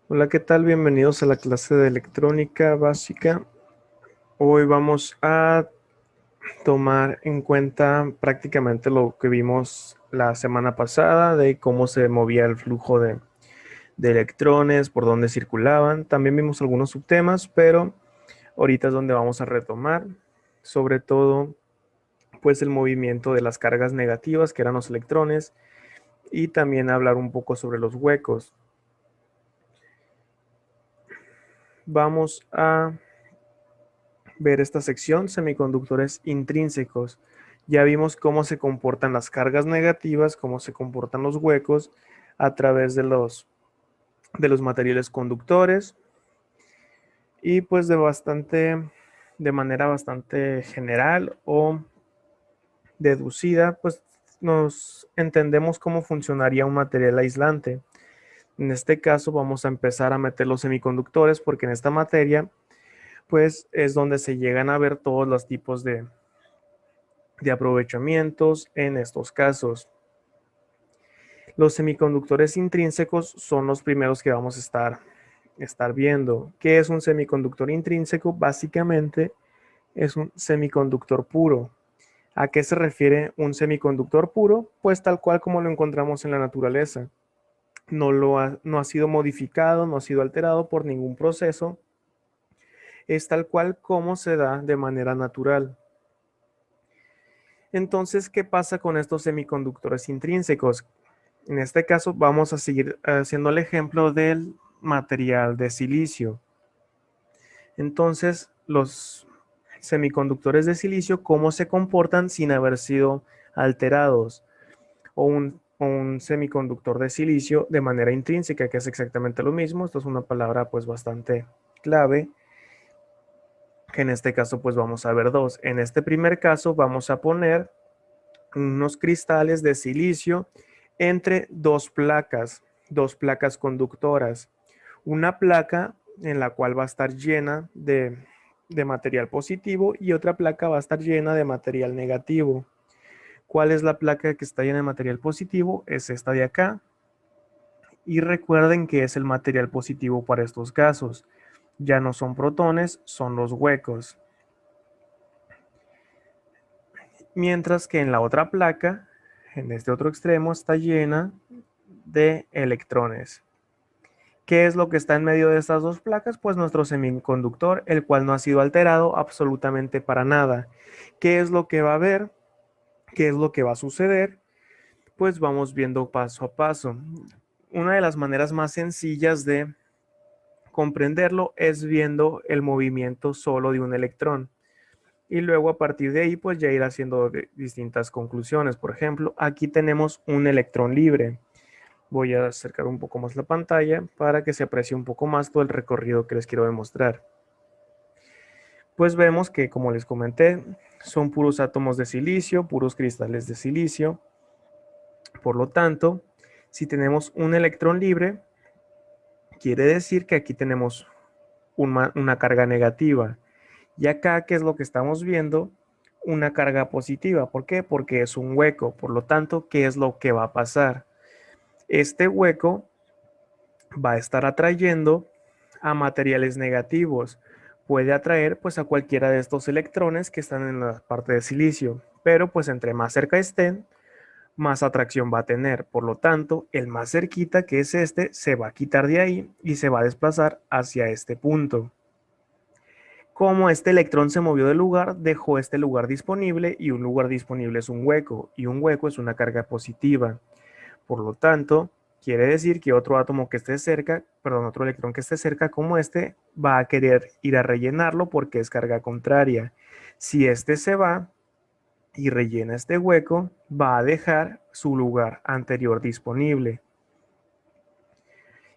Hola, ¿qué tal? Bienvenidos a la clase de electrónica básica. Hoy vamos a tomar en cuenta prácticamente lo que vimos la semana pasada de cómo se movía el flujo de electrones, por dónde circulaban. También vimos algunos subtemas, pero ahorita es donde vamos a retomar, sobre todo, pues el movimiento de las cargas negativas, que eran los electrones, y también hablar un poco sobre los huecos. Vamos a ver esta sección, semiconductores intrínsecos. Ya vimos cómo se comportan las cargas negativas, cómo se comportan los huecos a través de los materiales conductores y pues de manera bastante general o deducida, pues nos entendemos cómo funcionaría un material aislante. En este caso vamos a empezar a meter los semiconductores porque en esta materia pues es donde se llegan a ver todos los tipos de aprovechamientos en estos casos. Los semiconductores intrínsecos son los primeros que vamos a estar viendo. ¿Qué es un semiconductor intrínseco? Básicamente es un semiconductor puro. ¿A qué se refiere un semiconductor puro? Pues tal cual como lo encontramos en la naturaleza. No ha sido modificado, no ha sido alterado por ningún proceso. Es tal cual como se da de manera natural. Entonces, ¿qué pasa con estos semiconductores intrínsecos? En este caso vamos a seguir haciendo el ejemplo del material de silicio. Entonces, los semiconductores de silicio, ¿cómo se comportan sin haber sido alterados? O un semiconductor de silicio de manera intrínseca, que es exactamente lo mismo. Esto es una palabra pues bastante clave, que en este caso pues vamos a ver dos. En este primer caso vamos a poner unos cristales de silicio entre dos placas conductoras. Una placa en la cual va a estar llena de material positivo y otra placa va a estar llena de material negativo. ¿Cuál es la placa que está llena de material positivo? Es esta de acá. Y recuerden que es el material positivo para estos casos. Ya no son protones, son los huecos. Mientras que en la otra placa, en este otro extremo, está llena de electrones. ¿Qué es lo que está en medio de estas dos placas? Pues nuestro semiconductor, el cual no ha sido alterado absolutamente para nada. ¿Qué es lo que va a haber? ¿Qué es lo que va a suceder? Pues vamos viendo paso a paso. Una de las maneras más sencillas de comprenderlo es viendo el movimiento solo de un electrón. Y luego a partir de ahí, pues ya ir haciendo distintas conclusiones. Por ejemplo, aquí tenemos un electrón libre. Voy a acercar un poco más la pantalla para que se aprecie un poco más todo el recorrido que les quiero demostrar. Pues vemos que, como les comenté, son puros átomos de silicio, puros cristales de silicio. Por lo tanto, si tenemos un electrón libre, quiere decir que aquí tenemos una carga negativa. Y acá, ¿qué es lo que estamos viendo? Una carga positiva. ¿Por qué? Porque es un hueco. Por lo tanto, ¿qué es lo que va a pasar? Este hueco va a estar atrayendo a materiales negativos. Puede atraer pues a cualquiera de estos electrones que están en la parte de silicio, pero pues entre más cerca estén, más atracción va a tener. Por lo tanto, el más cerquita, que es este, se va a quitar de ahí y se va a desplazar hacia este punto. Como este electrón se movió del lugar, dejó este lugar disponible y un lugar disponible es un hueco y un hueco es una carga positiva. Por lo tanto, quiere decir que otro átomo que esté cerca, perdón, otro electrón que esté cerca como este, va a querer ir a rellenarlo porque es carga contraria. Si este se va y rellena este hueco, va a dejar su lugar anterior disponible.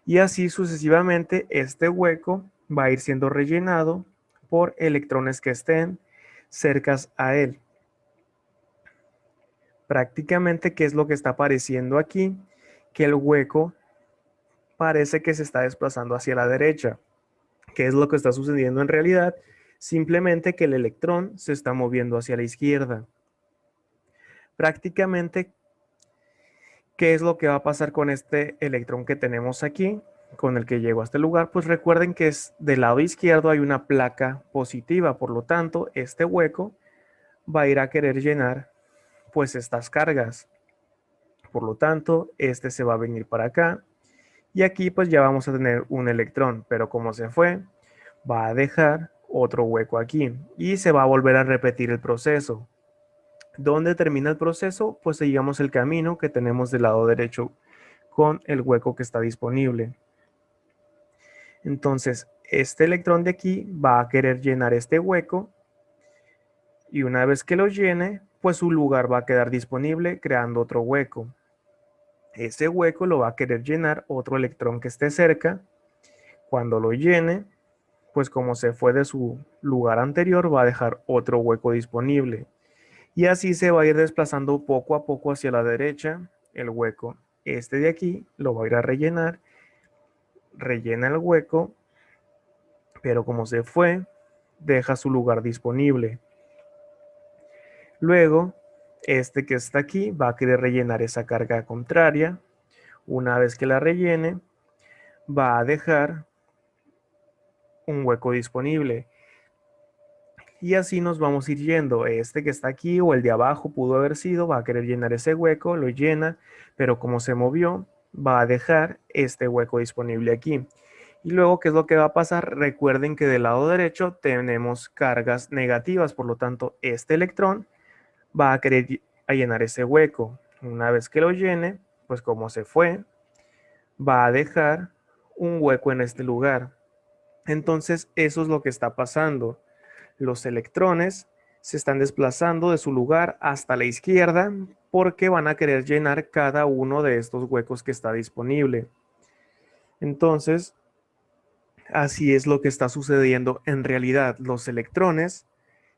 Y así sucesivamente, este hueco va a ir siendo rellenado por electrones que estén cercas a él. Prácticamente, ¿qué es lo que está apareciendo aquí? Que el hueco parece que se está desplazando hacia la derecha. ¿Qué es lo que está sucediendo en realidad? Simplemente que el electrón se está moviendo hacia la izquierda. Prácticamente, ¿qué es lo que va a pasar con este electrón que tenemos aquí? con el que llego a este lugar, pues recuerden que es del lado izquierdo hay una placa positiva, por lo tanto, este hueco va a ir a querer llenar pues estas cargas. Por lo tanto, este se va a venir para acá y aquí pues ya vamos a tener un electrón, pero como se fue, va a dejar otro hueco aquí y se va a volver a repetir el proceso. ¿Dónde termina el proceso? Pues seguimos el camino que tenemos del lado derecho con el hueco que está disponible. Entonces, este electrón de aquí va a querer llenar este hueco y una vez que lo llene, pues su lugar va a quedar disponible creando otro hueco. Ese hueco lo va a querer llenar otro electrón que esté cerca. Cuando lo llene, pues como se fue de su lugar anterior, va a dejar otro hueco disponible. Y así se va a ir desplazando poco a poco hacia la derecha el hueco. Este de aquí lo va a ir a rellenar. Rellena el hueco, pero como se fue, deja su lugar disponible. Luego, este que está aquí va a querer rellenar esa carga contraria. Una vez que la rellene, va a dejar un hueco disponible. Y así nos vamos a ir yendo. Este que está aquí o el de abajo pudo haber sido, va a querer llenar ese hueco, lo llena, pero como se movió, va a dejar este hueco disponible aquí. Y luego, ¿qué es lo que va a pasar? Recuerden que del lado derecho tenemos cargas negativas, por lo tanto, este electrón va a querer llenar ese hueco. Una vez que lo llene, pues como se fue, va a dejar un hueco en este lugar. Entonces, eso es lo que está pasando. Los electrones se están desplazando de su lugar hasta la izquierda porque van a querer llenar cada uno de estos huecos que está disponible. Entonces, así es lo que está sucediendo en realidad. Los electrones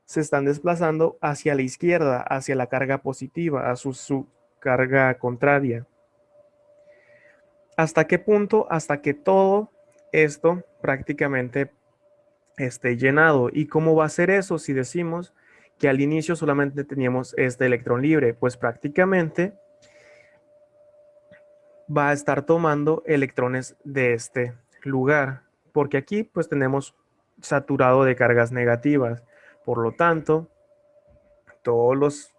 se están desplazando hacia la izquierda, hacia la carga positiva, a su carga contraria. ¿Hasta qué punto? Hasta que todo esto prácticamente esté llenado. ¿Y cómo va a ser eso si decimos que al inicio solamente teníamos este electrón libre? Pues prácticamente va a estar tomando electrones de este lugar, porque aquí pues tenemos saturado de cargas negativas. Por lo tanto, todos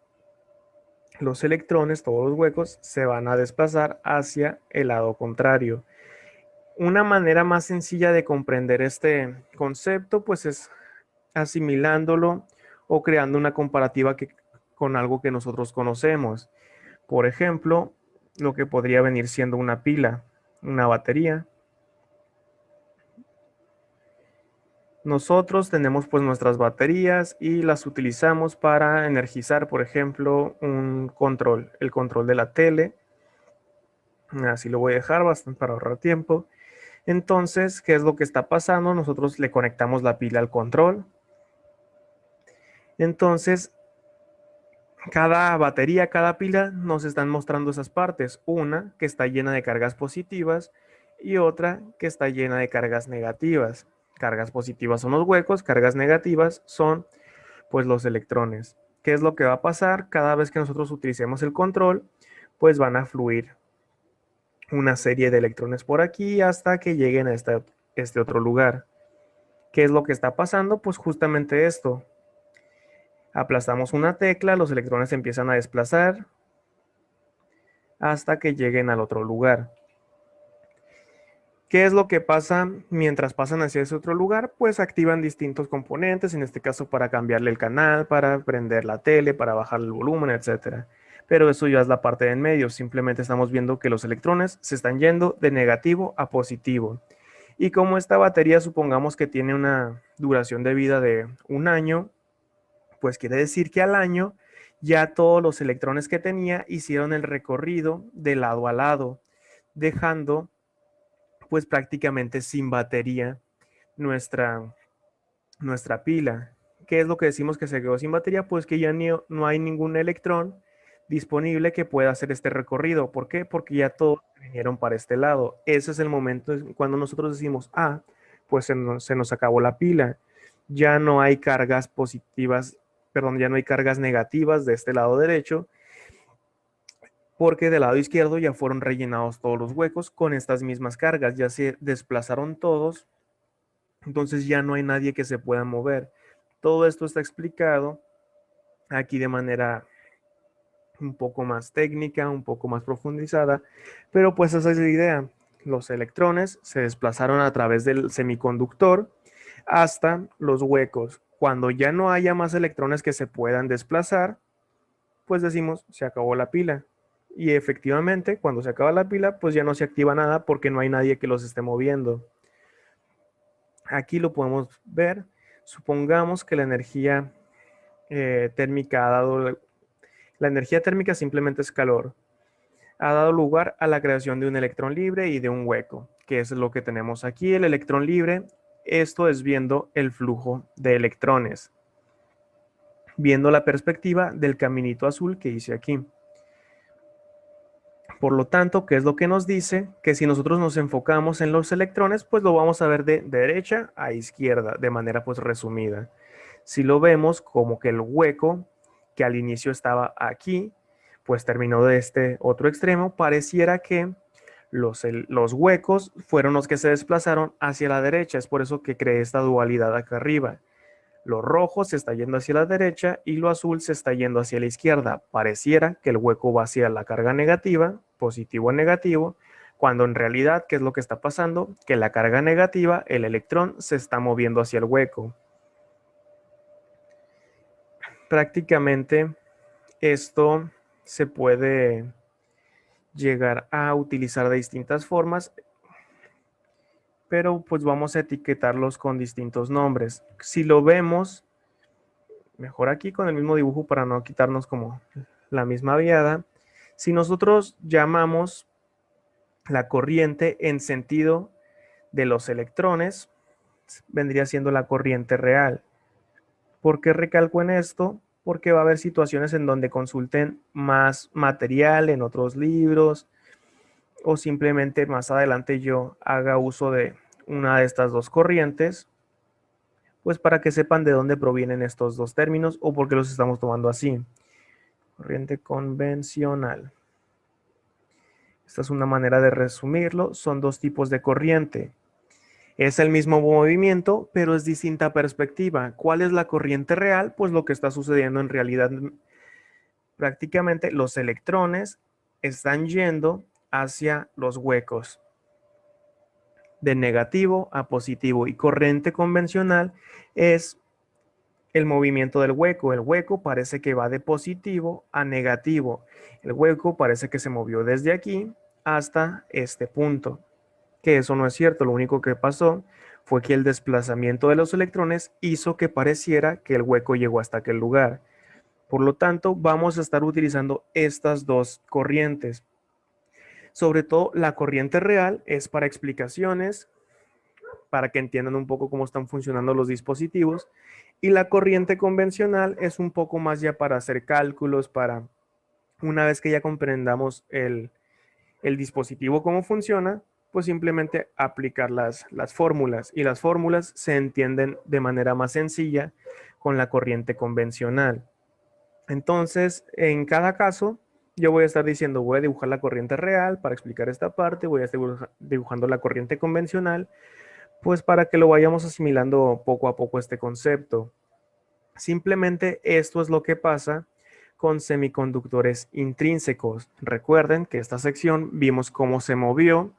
los electrones, todos los huecos se van a desplazar hacia el lado contrario. Una manera más sencilla de comprender este concepto pues es asimilándolo o creando una comparativa con algo que nosotros conocemos. Por ejemplo, lo que podría venir siendo una pila, una batería. Nosotros tenemos pues nuestras baterías y las utilizamos para energizar, por ejemplo, un control, el control de la tele. Así lo voy a dejar bastante para ahorrar tiempo. Entonces, ¿qué es lo que está pasando? Nosotros le conectamos la pila al control. Entonces, cada batería, cada pila nos están mostrando esas partes. Una que está llena de cargas positivas y otra que está llena de cargas negativas. Cargas positivas son los huecos, cargas negativas son pues los electrones. ¿Qué es lo que va a pasar? Cada vez que nosotros utilicemos el control, pues van a fluir una serie de electrones por aquí hasta que lleguen a este otro lugar. ¿Qué es lo que está pasando? Pues justamente esto. Aplastamos una tecla, los electrones se empiezan a desplazar hasta que lleguen al otro lugar. ¿Qué es lo que pasa mientras pasan hacia ese otro lugar? Pues activan distintos componentes, en este caso para cambiarle el canal, para prender la tele, para bajar el volumen, etc. Pero eso ya es la parte de en medio, simplemente estamos viendo que los electrones se están yendo de negativo a positivo. Y como esta batería supongamos que tiene una duración de vida de un año, pues quiere decir que al año ya todos los electrones que tenía hicieron el recorrido de lado a lado, dejando pues prácticamente sin batería nuestra pila. ¿Qué es lo que decimos que se quedó sin batería? Pues que ya no hay ningún electrón disponible que pueda hacer este recorrido. ¿Por qué? Porque ya todos vinieron para este lado. Ese es el momento cuando nosotros decimos, ah, pues se nos acabó la pila. Ya no hay cargas positivas, perdón, ya no hay cargas negativas de este lado derecho. porque del lado izquierdo ya fueron rellenados todos los huecos con estas mismas cargas, ya se desplazaron todos, entonces ya no hay nadie que se pueda mover. Todo esto está explicado aquí de manera un poco más técnica, un poco más profundizada, pero pues esa es la idea. Los electrones se desplazaron a través del semiconductor hasta los huecos. Cuando ya no haya más electrones que se puedan desplazar, pues decimos, se acabó la pila. Y efectivamente, cuando se acaba la pila, pues ya no se activa nada porque no hay nadie que los esté moviendo. Aquí lo podemos ver. Supongamos que la energía térmica ha dado... La energía térmica simplemente es calor. Ha dado lugar a la creación de un electrón libre y de un hueco, que es lo que tenemos aquí, el electrón libre. Esto es viendo el flujo de electrones, viendo la perspectiva del caminito azul que hice aquí. Por lo tanto, ¿qué es lo que nos dice? Que si nosotros nos enfocamos en los electrones, pues lo vamos a ver de derecha a izquierda, de manera pues resumida. Si lo vemos como que el hueco que al inicio estaba aquí, pues terminó de este otro extremo, pareciera que los huecos fueron los que se desplazaron hacia la derecha. Es por eso que creé esta dualidad acá arriba. Lo rojo se está yendo hacia la derecha y lo azul se está yendo hacia la izquierda. Pareciera que el hueco va hacia la carga negativa, positivo o negativo, cuando en realidad, ¿qué es lo que está pasando? Que la carga negativa, el electrón, se está moviendo hacia el hueco. Prácticamente esto se puede llegar a utilizar de distintas formas, pero pues vamos a etiquetarlos con distintos nombres. Si lo vemos, mejor aquí con el mismo dibujo para no quitarnos como la misma viada, si nosotros llamamos la corriente en sentido de los electrones, vendría siendo la corriente real. ¿Por qué recalco en esto? Porque va a haber situaciones en donde consulten más material en otros libros o simplemente más adelante yo haga uso de una de estas dos corrientes, pues para que sepan de dónde provienen estos dos términos o por qué los estamos tomando así. Corriente convencional. Esta es una manera de resumirlo. Son dos tipos de corriente. Es el mismo movimiento, pero es distinta perspectiva. ¿Cuál es la corriente real? Pues lo que está sucediendo en realidad, prácticamente los electrones están yendo hacia los huecos de negativo a positivo, y corriente convencional es el movimiento del hueco. El hueco parece que va de positivo a negativo. El hueco parece que se movió desde aquí hasta este punto, que eso no es cierto. Lo único que pasó fue que el desplazamiento de los electrones hizo que pareciera que el hueco llegó hasta aquel lugar. Por lo tanto, vamos a estar utilizando estas dos corrientes. Sobre todo, la corriente real es para explicaciones, para que entiendan un poco cómo están funcionando los dispositivos, y la corriente convencional es un poco más ya para hacer cálculos, para una vez que ya comprendamos el dispositivo cómo funciona, pues simplemente aplicar las fórmulas, y las fórmulas se entienden de manera más sencilla con la corriente convencional. Entonces, en cada caso, yo voy a estar diciendo, voy a dibujar la corriente real para explicar esta parte, voy a estar dibujando la corriente convencional, pues para que lo vayamos asimilando poco a poco este concepto. Simplemente esto es lo que pasa con semiconductores intrínsecos. Recuerden que esta sección vimos cómo se movió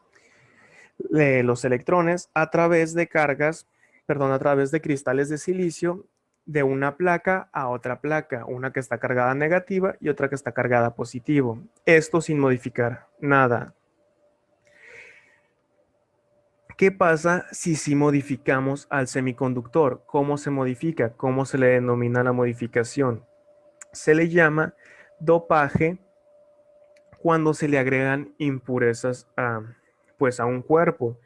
los electrones a través de cargas, perdón, a través de cristales de silicio de una placa a otra placa, una que está cargada negativa y otra que está cargada positivo. Esto sin modificar nada. ¿Qué pasa si modificamos al semiconductor? ¿Cómo se modifica? ¿Cómo se le denomina la modificación? Se le llama dopaje cuando se le agregan impurezas pues a un cuerpo.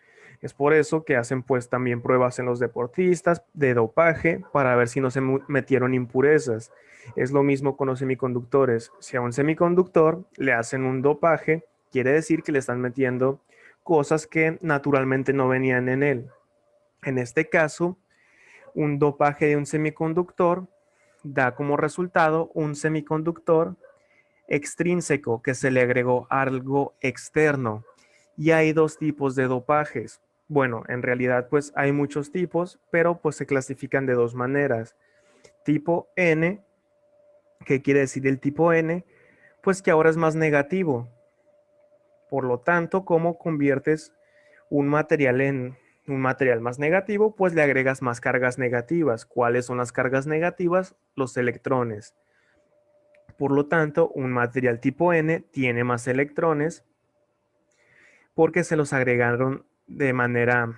Es por eso que hacen pues también pruebas en los deportistas de dopaje para ver si no se metieron impurezas. Es lo mismo con los semiconductores. Si a un semiconductor le hacen un dopaje, quiere decir que le están metiendo cosas que naturalmente no venían en él. En este caso, un dopaje de un semiconductor da como resultado un semiconductor extrínseco, que se le agregó algo externo. Y hay dos tipos de dopajes. Bueno, en realidad pues hay muchos tipos, pero pues se clasifican de dos maneras. Tipo N, ¿qué quiere decir el tipo N? Pues que ahora es más negativo. Por lo tanto, ¿cómo conviertes un material en un material más negativo? Pues le agregas más cargas negativas. ¿Cuáles son las cargas negativas? Los electrones. Por lo tanto, un material tipo N tiene más electrones porque se los agregaron de manera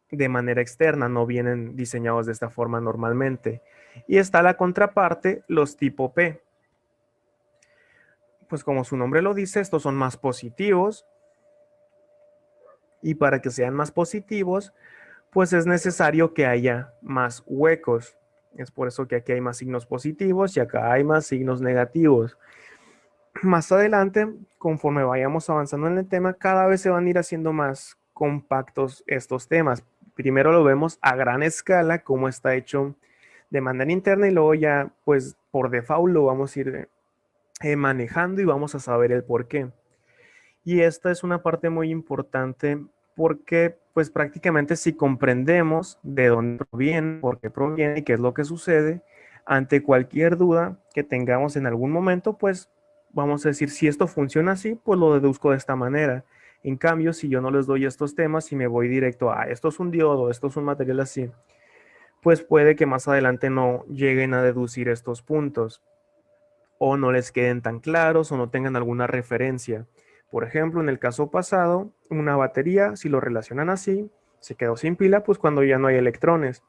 externa, no vienen diseñados de esta forma normalmente. Y está la contraparte, los tipo P. Pues como su nombre lo dice, estos son más positivos. Y para que sean más positivos, pues es necesario que haya más huecos. Es por eso que aquí hay más signos positivos y acá hay más signos negativos. Más adelante, conforme vayamos avanzando en el tema, cada vez se van a ir haciendo más compactos estos temas. Primero lo vemos a gran escala, cómo está hecho de manera interna y luego ya, pues por default lo vamos a ir manejando y vamos a saber el por qué. Y esta es una parte muy importante porque pues prácticamente si comprendemos de dónde proviene, por qué proviene y qué es lo que sucede, ante cualquier duda que tengamos en algún momento, pues vamos a decir, si esto funciona así, pues lo deduzco de esta manera. En cambio, si yo no les doy estos temas y me voy directo a esto es un diodo, esto es un material así, pues puede que más adelante no lleguen a deducir estos puntos o no les queden tan claros o no tengan alguna referencia. Por ejemplo, en el caso pasado, una batería, si lo relacionan así, se quedó sin pila, pues cuando ya no hay electrones.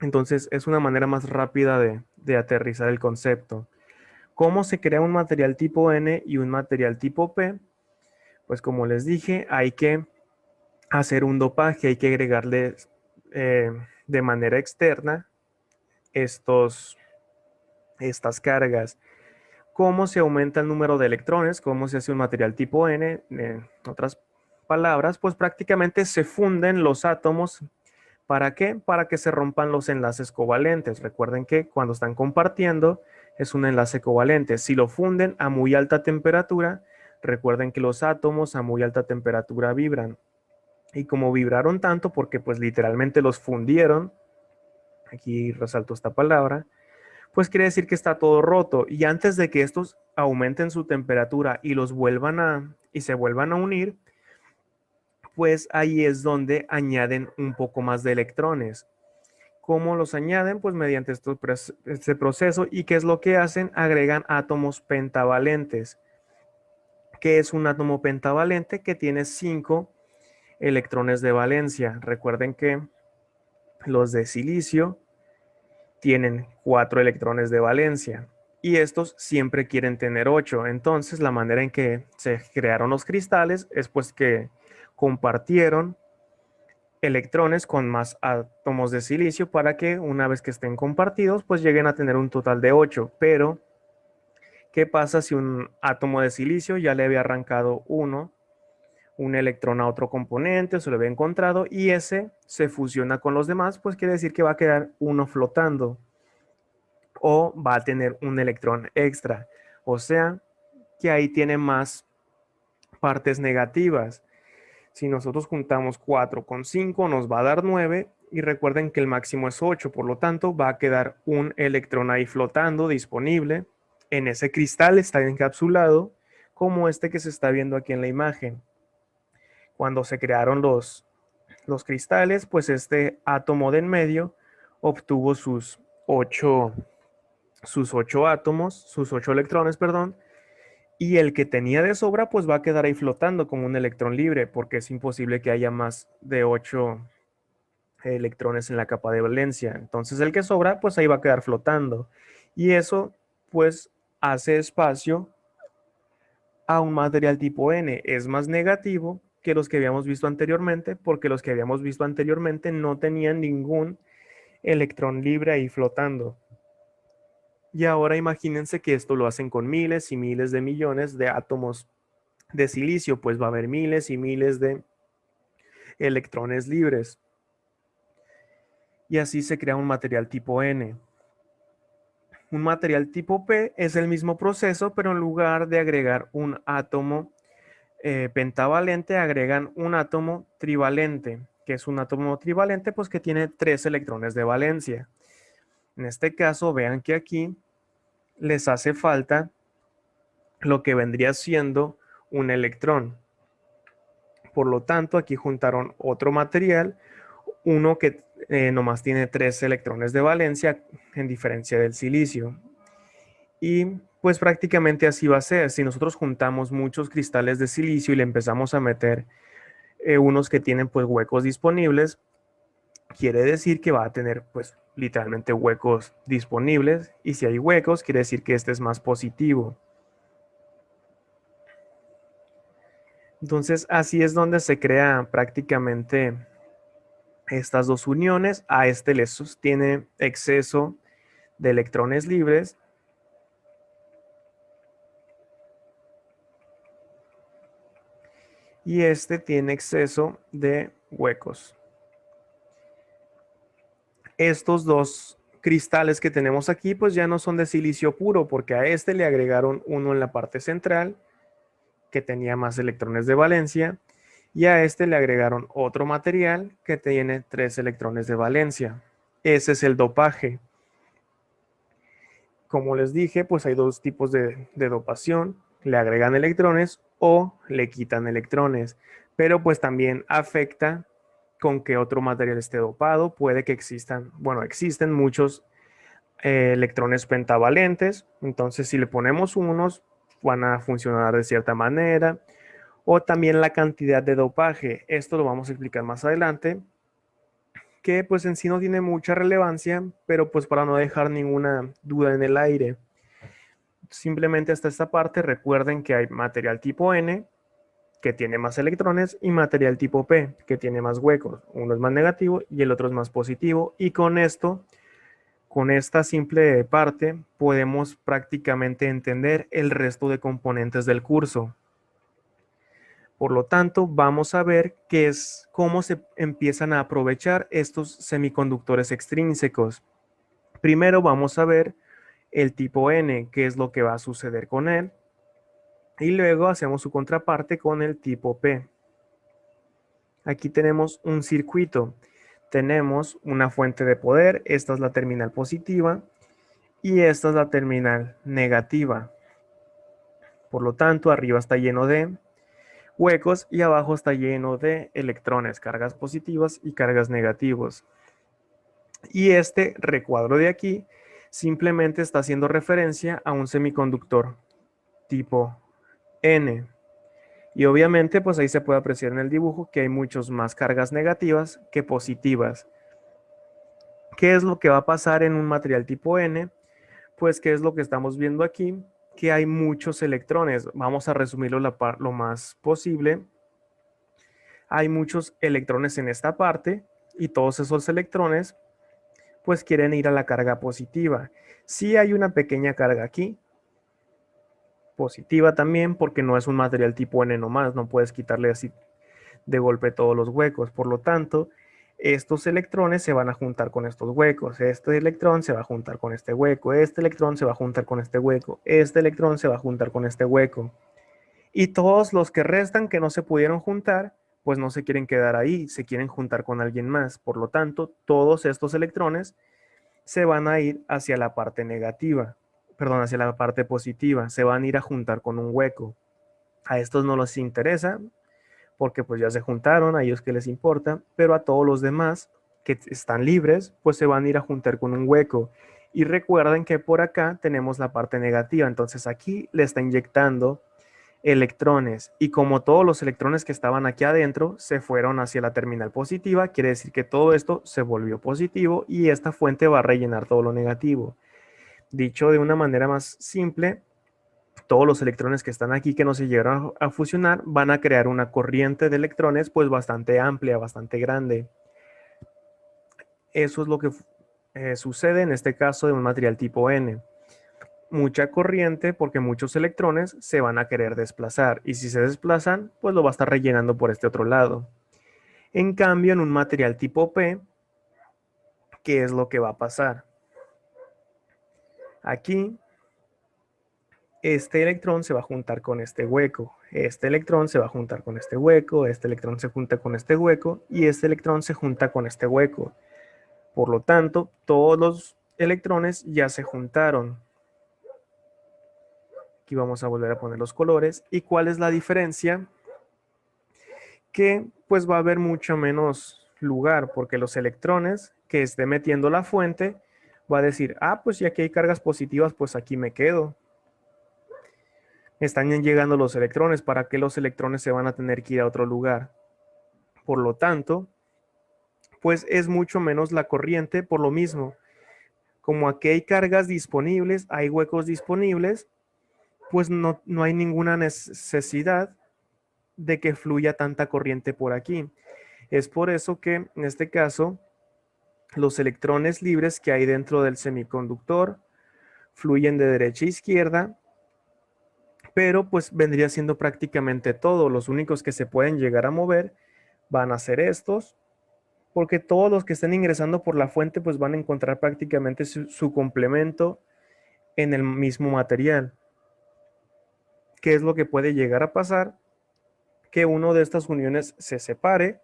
Entonces es una manera más rápida de aterrizar el concepto. ¿Cómo se crea un material tipo N y un material tipo P? Pues como les dije, hay que hacer un dopaje, hay que agregarle de manera externa estas cargas. ¿Cómo se aumenta el número de electrones? ¿Cómo se hace un material tipo N? En otras palabras, pues prácticamente se funden los átomos. ¿Para qué? Para que se rompan los enlaces covalentes. Recuerden que cuando están compartiendo es un enlace covalente. Si lo funden a muy alta temperatura, recuerden que los átomos a muy alta temperatura vibran. Y como vibraron tanto, porque pues literalmente los fundieron, aquí resalto esta palabra, pues quiere decir que está todo roto. Y antes de que estos aumenten su temperatura y y se vuelvan a unir, pues ahí es donde añaden un poco más de electrones. ¿Cómo los añaden? Pues mediante este proceso. ¿Y qué es lo que hacen? Agregan átomos pentavalentes. ¿Qué es un átomo pentavalente? Que tiene 5 electrones de valencia. Recuerden que los de silicio tienen 4 electrones de valencia y estos siempre quieren tener 8. Entonces, la manera en que se crearon los cristales es pues que compartieron electrones con más átomos de silicio para que una vez que estén compartidos, pues lleguen a tener un total de 8. Pero, ¿qué pasa si un átomo de silicio ya le había arrancado un electrón a otro componente, se lo había encontrado y ese se fusiona con los demás? Pues quiere decir que va a quedar uno flotando o va a tener un electrón extra. O sea, que ahí tiene más partes negativas. Si nosotros juntamos 4 con 5 nos va a dar 9 y recuerden que el máximo es 8, por lo tanto va a quedar un electrón ahí flotando disponible en ese cristal, está encapsulado como este que se está viendo aquí en la imagen. Cuando se crearon los cristales, pues este átomo de en medio obtuvo sus 8 átomos, sus 8 electrones, perdón, y el que tenía de sobra pues va a quedar ahí flotando como un electrón libre, porque es imposible que haya más de 8 electrones en la capa de valencia. Entonces el que sobra pues ahí va a quedar flotando. Y eso pues hace espacio a un material tipo N. Es más negativo que los que habíamos visto anteriormente, porque los que habíamos visto anteriormente no tenían ningún electrón libre ahí flotando. Y ahora imagínense que esto lo hacen con miles y miles de millones de átomos de silicio, pues va a haber miles y miles de electrones libres. Y así se crea un material tipo N. Un material tipo P es el mismo proceso, pero en lugar de agregar un átomo pentavalente, agregan un átomo trivalente. Que es un átomo trivalente? Pues que tiene 3 electrones de valencia. En este caso, vean que aquí les hace falta lo que vendría siendo un electrón. Por lo tanto, aquí juntaron otro material, uno que nomás tiene 3 electrones de valencia, en diferencia del silicio. Y pues prácticamente así va a ser. Si nosotros juntamos muchos cristales de silicio y le empezamos a meter unos que tienen pues huecos disponibles, quiere decir que va a tener pues literalmente huecos disponibles. Y si hay huecos, quiere decir que este es más positivo. Entonces así es donde se crea prácticamente estas dos uniones. A este le sostiene exceso de electrones libres y este tiene exceso de huecos. Estos dos cristales que tenemos aquí pues ya no son de silicio puro, porque a este le agregaron uno en la parte central que tenía más electrones de valencia y a este le agregaron otro material que tiene 3 electrones de valencia. Ese es el dopaje. Como les dije, pues hay dos tipos de dopación: le agregan electrones o le quitan electrones, pero pues también afecta con qué otro material esté dopado. Puede que existan, bueno, existen muchos electrones pentavalentes, entonces si le ponemos unos van a funcionar de cierta manera, o también la cantidad de dopaje. Esto lo vamos a explicar más adelante, que pues en sí no tiene mucha relevancia, pero pues para no dejar ninguna duda en el aire, simplemente hasta esta parte recuerden que hay material tipo N que tiene más electrones y material tipo P que tiene más huecos. Uno es más negativo y el otro es más positivo, y con esto, con esta simple parte, podemos prácticamente entender el resto de componentes del curso. Por lo tanto, vamos a ver qué es, cómo se empiezan a aprovechar estos semiconductores extrínsecos. Primero vamos a ver el tipo N, qué es lo que va a suceder con él, y luego hacemos su contraparte con el tipo P. Aquí tenemos un circuito, tenemos una fuente de poder, esta es la terminal positiva y esta es la terminal negativa. Por lo tanto, arriba está lleno de huecos y abajo está lleno de electrones, cargas positivas y cargas negativas. Y este recuadro de aquí simplemente está haciendo referencia a un semiconductor tipo N. Y obviamente pues ahí se puede apreciar en el dibujo que hay muchas más cargas negativas que positivas. ¿Qué es lo que va a pasar en un material tipo N? Pues qué es lo que estamos viendo aquí, que hay muchos electrones. Vamos a resumirlo lo más posible. Hay muchos electrones en esta parte y todos esos electrones pues quieren ir a la carga positiva. Sí hay una pequeña carga aquí, positiva también, porque no es un material tipo N nomás, no puedes quitarle así de golpe todos los huecos. Por lo tanto, estos electrones se van a juntar con estos huecos. Este electrón se va a juntar con este hueco. Este electrón se va a juntar con este hueco. Este electrón se va a juntar con este hueco. Y todos los que restan que no se pudieron juntar, pues no se quieren quedar ahí, se quieren juntar con alguien más. Por lo tanto, todos estos electrones se van a ir hacia la parte negativa, perdón, hacia la parte positiva, se van a ir a juntar con un hueco. A estos no les interesa porque pues ya se juntaron, a ellos que les importa, pero a todos los demás que están libres, pues se van a ir a juntar con un hueco. Y recuerden que por acá tenemos la parte negativa, entonces aquí le está inyectando electrones, y como todos los electrones que estaban aquí adentro se fueron hacia la terminal positiva, quiere decir que todo esto se volvió positivo y esta fuente va a rellenar todo lo negativo. Dicho de una manera más simple, todos los electrones que están aquí que no se llegaron a fusionar van a crear una corriente de electrones pues bastante amplia, bastante grande. Eso es lo que sucede en este caso de un material tipo N. Mucha corriente porque muchos electrones se van a querer desplazar, y si se desplazan pues lo va a estar rellenando por este otro lado. En cambio, en un material tipo P, ¿qué es lo que va a pasar? Aquí, este electrón se va a juntar con este hueco, este electrón se va a juntar con este hueco, este electrón se junta con este hueco y este electrón se junta con este hueco. Por lo tanto, todos los electrones ya se juntaron. Aquí vamos a volver a poner los colores. ¿Y cuál es la diferencia? Que pues va a haber mucho menos lugar porque los electrones que esté metiendo la fuente va a decir, ah, pues ya que hay cargas positivas, pues aquí me quedo. Están llegando los electrones, ¿para qué los electrones se van a tener que ir a otro lugar? Por lo tanto, pues es mucho menos la corriente por lo mismo. Como aquí hay cargas disponibles, hay huecos disponibles, pues no hay ninguna necesidad de que fluya tanta corriente por aquí. Es por eso que en este caso los electrones libres que hay dentro del semiconductor fluyen de derecha a izquierda, pero pues vendría siendo prácticamente todo. Los únicos que se pueden llegar a mover van a ser estos, porque todos los que estén ingresando por la fuente pues van a encontrar prácticamente su complemento en el mismo material. ¿Qué es lo que puede llegar a pasar? Que uno de estas uniones se separe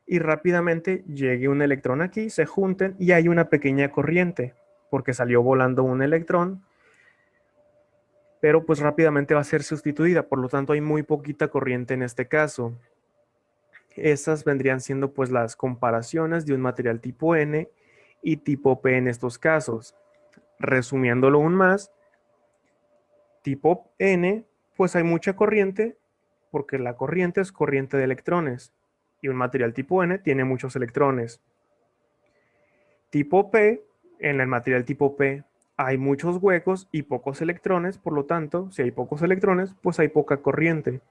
y rápidamente llegue un electrón aquí, se junten y hay una pequeña corriente, porque salió volando un electrón, pero pues rápidamente va a ser sustituida, por lo tanto hay muy poquita corriente en este caso. Esas vendrían siendo pues las comparaciones de un material tipo N y tipo P en estos casos. Resumiéndolo aún más, tipo N, pues hay mucha corriente, porque la corriente es corriente de electrones, y un material tipo N tiene muchos electrones. Tipo P, en el material tipo P hay muchos huecos y pocos electrones, por lo tanto, si hay pocos electrones, pues hay poca corriente.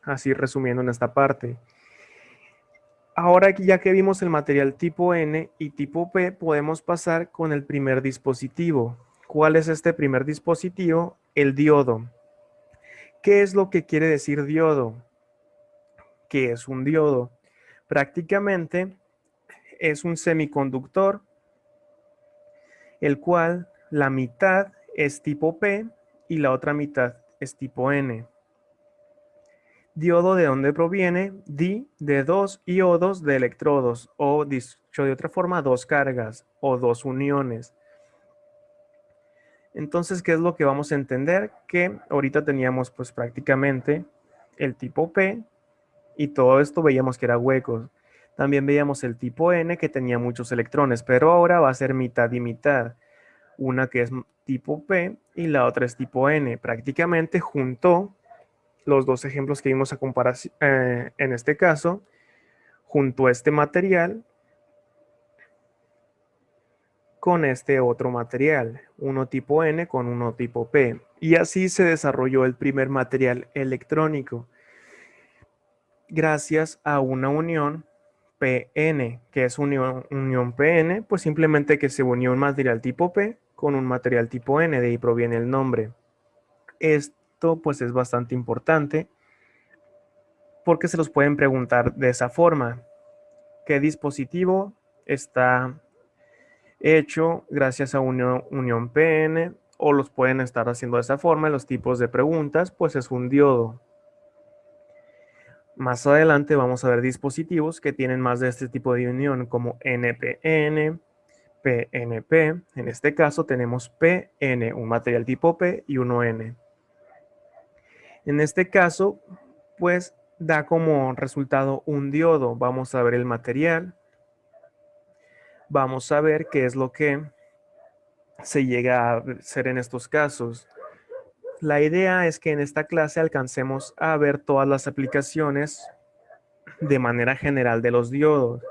Así resumiendo en esta parte. Ahora ya que vimos el material tipo N y tipo P, podemos pasar con el primer dispositivo. ¿Cuál es este primer dispositivo? El diodo. ¿Qué es lo que quiere decir diodo? ¿Qué es un diodo? Prácticamente es un semiconductor, el cual la mitad es tipo P y la otra mitad es tipo N. Diodo, ¿de dónde proviene? Di de dos iodos de electrodos, o dicho de otra forma, dos cargas o dos uniones. Entonces, ¿qué es lo que vamos a entender? Que ahorita teníamos pues prácticamente el tipo P y todo esto veíamos que era huecos. También veíamos el tipo N que tenía muchos electrones, pero ahora va a ser mitad y mitad. Una que es tipo P y la otra es tipo N. Prácticamente juntó los dos ejemplos que vimos a comparación, en este caso, junto a este material con este otro material, uno tipo N con uno tipo P. Y así se desarrolló el primer material electrónico, gracias a una unión PN. Que es unión PN? Pues simplemente que se unió un material tipo P con un material tipo N, de ahí proviene el nombre. Esto pues es bastante importante porque se los pueden preguntar de esa forma. ¿Qué dispositivo está hecho gracias a unión PN? O los pueden estar haciendo de esa forma. Los tipos de preguntas, pues es un diodo. Más adelante vamos a ver dispositivos que tienen más de este tipo de unión, como NPN, PNP. En este caso tenemos PN, un material tipo P y uno N. En este caso, pues da como resultado un diodo. Vamos a ver el material. Vamos a ver qué es lo que se llega a hacer en estos casos. La idea es que en esta clase alcancemos a ver todas las aplicaciones de manera general de los diodos.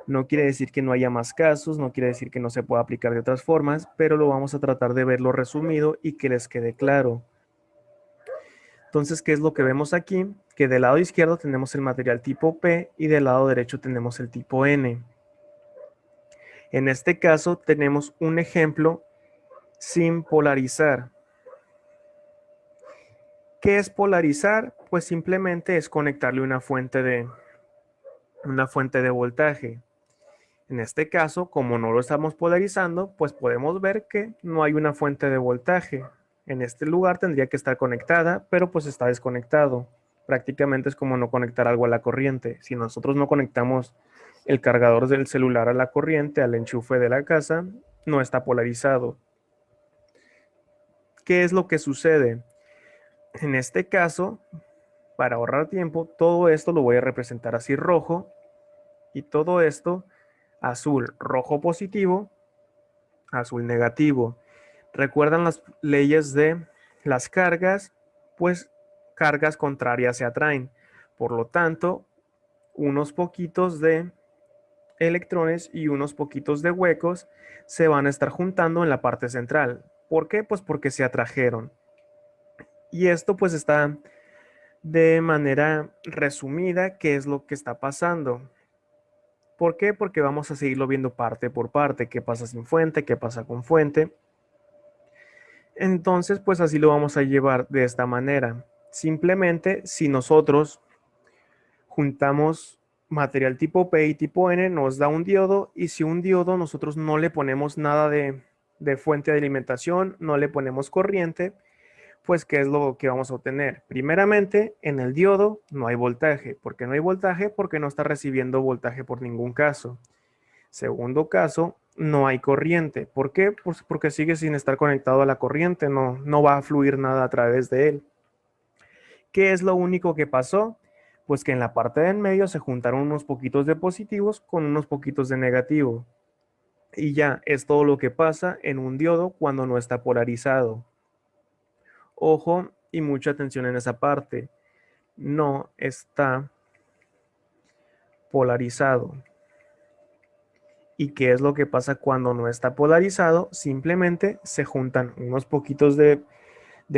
No quiere decir que no haya más casos, no quiere decir que no se pueda aplicar de otras formas, pero lo vamos a tratar de verlo resumido y que les quede claro. Entonces, ¿qué es lo que vemos aquí? Que del lado izquierdo tenemos el material tipo P y del lado derecho tenemos el tipo N. En este caso tenemos un ejemplo sin polarizar. ¿Qué es polarizar? Pues simplemente es conectarle una fuente de voltaje. En este caso, como no lo estamos polarizando, pues podemos ver que no hay una fuente de voltaje. En este lugar tendría que estar conectada, pero pues está desconectado. Prácticamente es como no conectar algo a la corriente. Si nosotros no conectamos el cargador del celular a la corriente, al enchufe de la casa, no está polarizado. ¿Qué es lo que sucede? En este caso, para ahorrar tiempo, todo esto lo voy a representar así rojo y todo esto azul, rojo positivo, azul negativo. ¿Recuerdan las leyes de las cargas? Pues cargas contrarias se atraen. Por lo tanto, unos poquitos de electrones y unos poquitos de huecos se van a estar juntando en la parte central. ¿Por qué? Pues porque se atrajeron. Y esto pues está de manera resumida qué es lo que está pasando. ¿Por qué? Porque vamos a seguirlo viendo parte por parte, qué pasa sin fuente, qué pasa con fuente. Entonces, pues así lo vamos a llevar de esta manera. Simplemente, si nosotros juntamos material tipo P y tipo N, nos da un diodo, y si un diodo nosotros no le ponemos nada de fuente de alimentación, no le ponemos corriente, pues ¿qué es lo que vamos a obtener? Primeramente, en el diodo no hay voltaje. ¿Por qué no hay voltaje? Porque no está recibiendo voltaje por ningún caso. Segundo caso, no hay corriente. ¿Por qué? Pues porque sigue sin estar conectado a la corriente, no va a fluir nada a través de él. ¿Qué es lo único que pasó? Pues que en la parte de en medio se juntaron unos poquitos de positivos con unos poquitos de negativo. Y ya es todo lo que pasa en un diodo cuando no está polarizado. Ojo y mucha atención en esa parte. No está polarizado. ¿Y qué es lo que pasa cuando no está polarizado? Simplemente se juntan unos poquitos de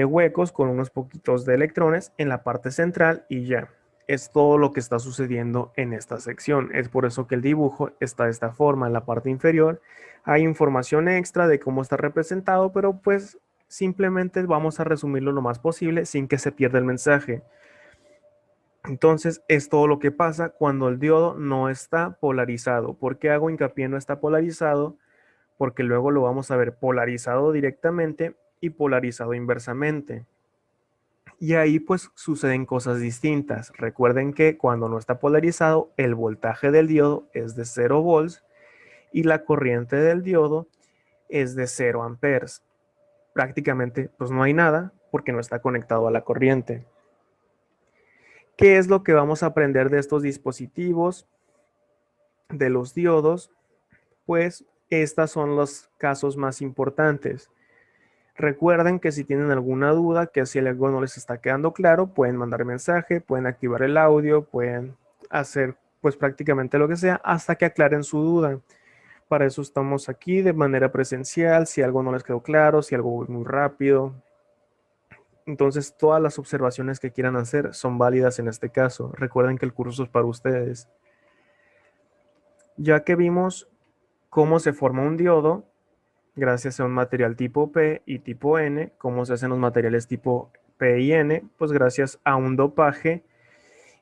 huecos con unos poquitos de electrones en la parte central y ya. Es todo lo que está sucediendo en esta sección. Es por eso que el dibujo está de esta forma. En la parte inferior hay información extra de cómo está representado, pero pues simplemente vamos a resumirlo lo más posible sin que se pierda el mensaje. Entonces es todo lo que pasa cuando el diodo no está polarizado. ¿Por qué hago hincapié en no está polarizado? Porque luego lo vamos a ver polarizado directamente y polarizado inversamente. Y ahí pues suceden cosas distintas. Recuerden que cuando no está polarizado, el voltaje del diodo es de 0 volts y la corriente del diodo es de 0 amperes. Prácticamente pues no hay nada porque no está conectado a la corriente. ¿Qué es lo que vamos a aprender de estos dispositivos, de los diodos? Pues estos son los casos más importantes. Recuerden que si tienen alguna duda, que si algo no les está quedando claro, pueden mandar mensaje, pueden activar el audio, pueden hacer pues prácticamente lo que sea hasta que aclaren su duda. Para eso estamos aquí de manera presencial, si algo no les quedó claro, si algo es muy rápido. Entonces todas las observaciones que quieran hacer son válidas en este caso. Recuerden que el curso es para ustedes. Ya que vimos cómo se forma un diodo, gracias a un material tipo P y tipo N, cómo se hacen los materiales tipo P y N, pues gracias a un dopaje.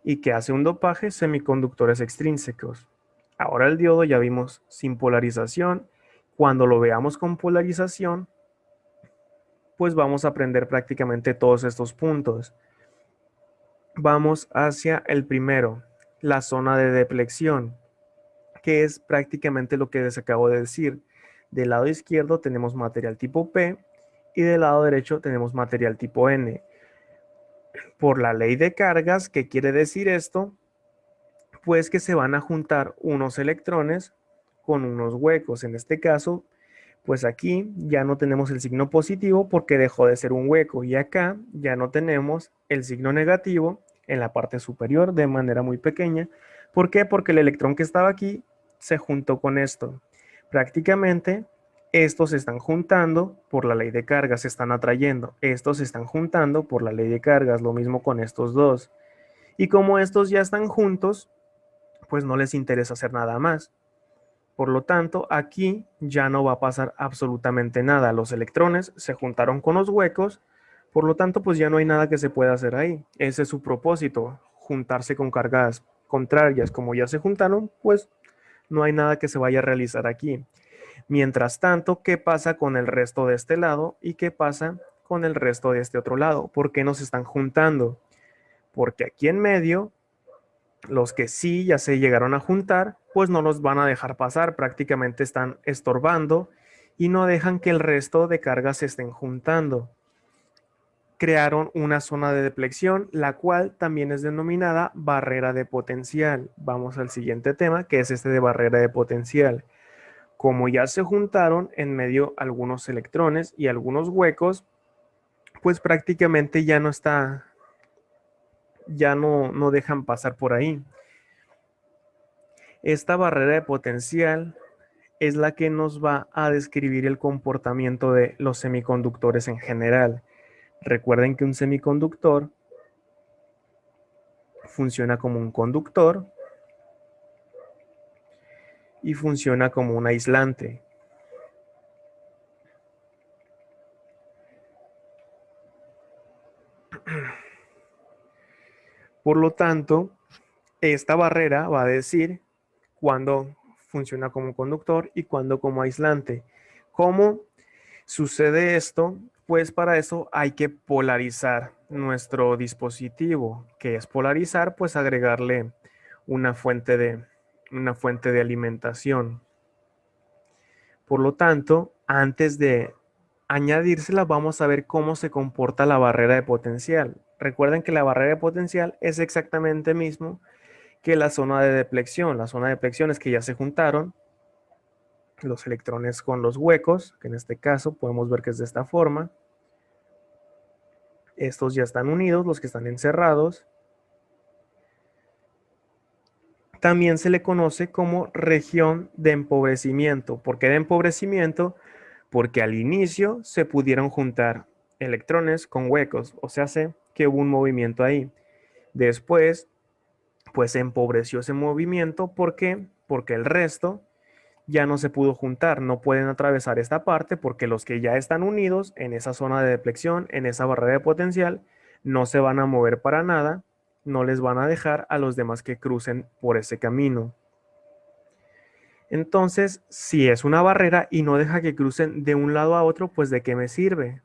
¿Y que hace un dopaje? Semiconductores extrínsecos. Ahora el diodo ya vimos sin polarización. Cuando lo veamos con polarización, pues vamos a aprender prácticamente todos estos puntos. Vamos hacia el primero, la zona de depleción, que es prácticamente lo que les acabo de decir. Del lado izquierdo tenemos material tipo P y del lado derecho tenemos material tipo N. Por la ley de cargas, ¿qué quiere decir esto? Pues que se van a juntar unos electrones con unos huecos. En este caso, pues aquí ya no tenemos el signo positivo porque dejó de ser un hueco y acá ya no tenemos el signo negativo en la parte superior de manera muy pequeña. ¿Por qué? Porque el electrón que estaba aquí se juntó con esto. Prácticamente estos se están juntando por la ley de cargas, se están atrayendo. Estos se están juntando por la ley de cargas, lo mismo con estos dos. Y como estos ya están juntos, pues no les interesa hacer nada más. Por lo tanto, aquí ya no va a pasar absolutamente nada. Los electrones se juntaron con los huecos, por lo tanto, pues ya no hay nada que se pueda hacer ahí. Ese es su propósito, juntarse con cargas contrarias. Como ya se juntaron, pues No hay nada que se vaya a realizar aquí. Mientras tanto, ¿qué pasa con el resto de este lado y qué pasa con el resto de este otro lado? ¿Por qué no se están juntando? Porque aquí en medio, los que sí ya se llegaron a juntar, pues no los van a dejar pasar, prácticamente están estorbando y no dejan que el resto de cargas se estén juntando. Crearon una zona de deflexión, la cual también es denominada barrera de potencial. Vamos al siguiente tema, que es este de barrera de potencial. Como ya se juntaron en medio algunos electrones y algunos huecos, pues prácticamente ya no está, ya no dejan pasar por ahí. Esta barrera de potencial es la que nos va a describir el comportamiento de los semiconductores en general. Recuerden que un semiconductor funciona como un conductor y funciona como un aislante. Por lo tanto, esta barrera va a decir cuándo funciona como conductor y cuándo como aislante. ¿Cómo sucede esto? Pues para eso hay que polarizar nuestro dispositivo. ¿Qué es polarizar? Pues agregarle una fuente de alimentación. Por lo tanto, antes de añadírsela, vamos a ver cómo se comporta la barrera de potencial. Recuerden que la barrera de potencial es exactamente mismo que la zona de deflexión. La zona de deflexión es que ya se juntaron los electrones con los huecos, que en este caso podemos ver que es de esta forma. Estos ya están unidos, los que están encerrados. También se le conoce como región de empobrecimiento. ¿Por qué de empobrecimiento? Porque al inicio se pudieron juntar electrones con huecos, o sea, sé que hubo un movimiento ahí. Después, pues se empobreció ese movimiento. ¿Por qué? Porque el resto ya no se pudo juntar, no pueden atravesar esta parte porque los que ya están unidos en esa zona de deflexión, en esa barrera de potencial, no se van a mover para nada, no les van a dejar a los demás que crucen por ese camino. Entonces, si es una barrera y no deja que crucen de un lado a otro, pues ¿de qué me sirve?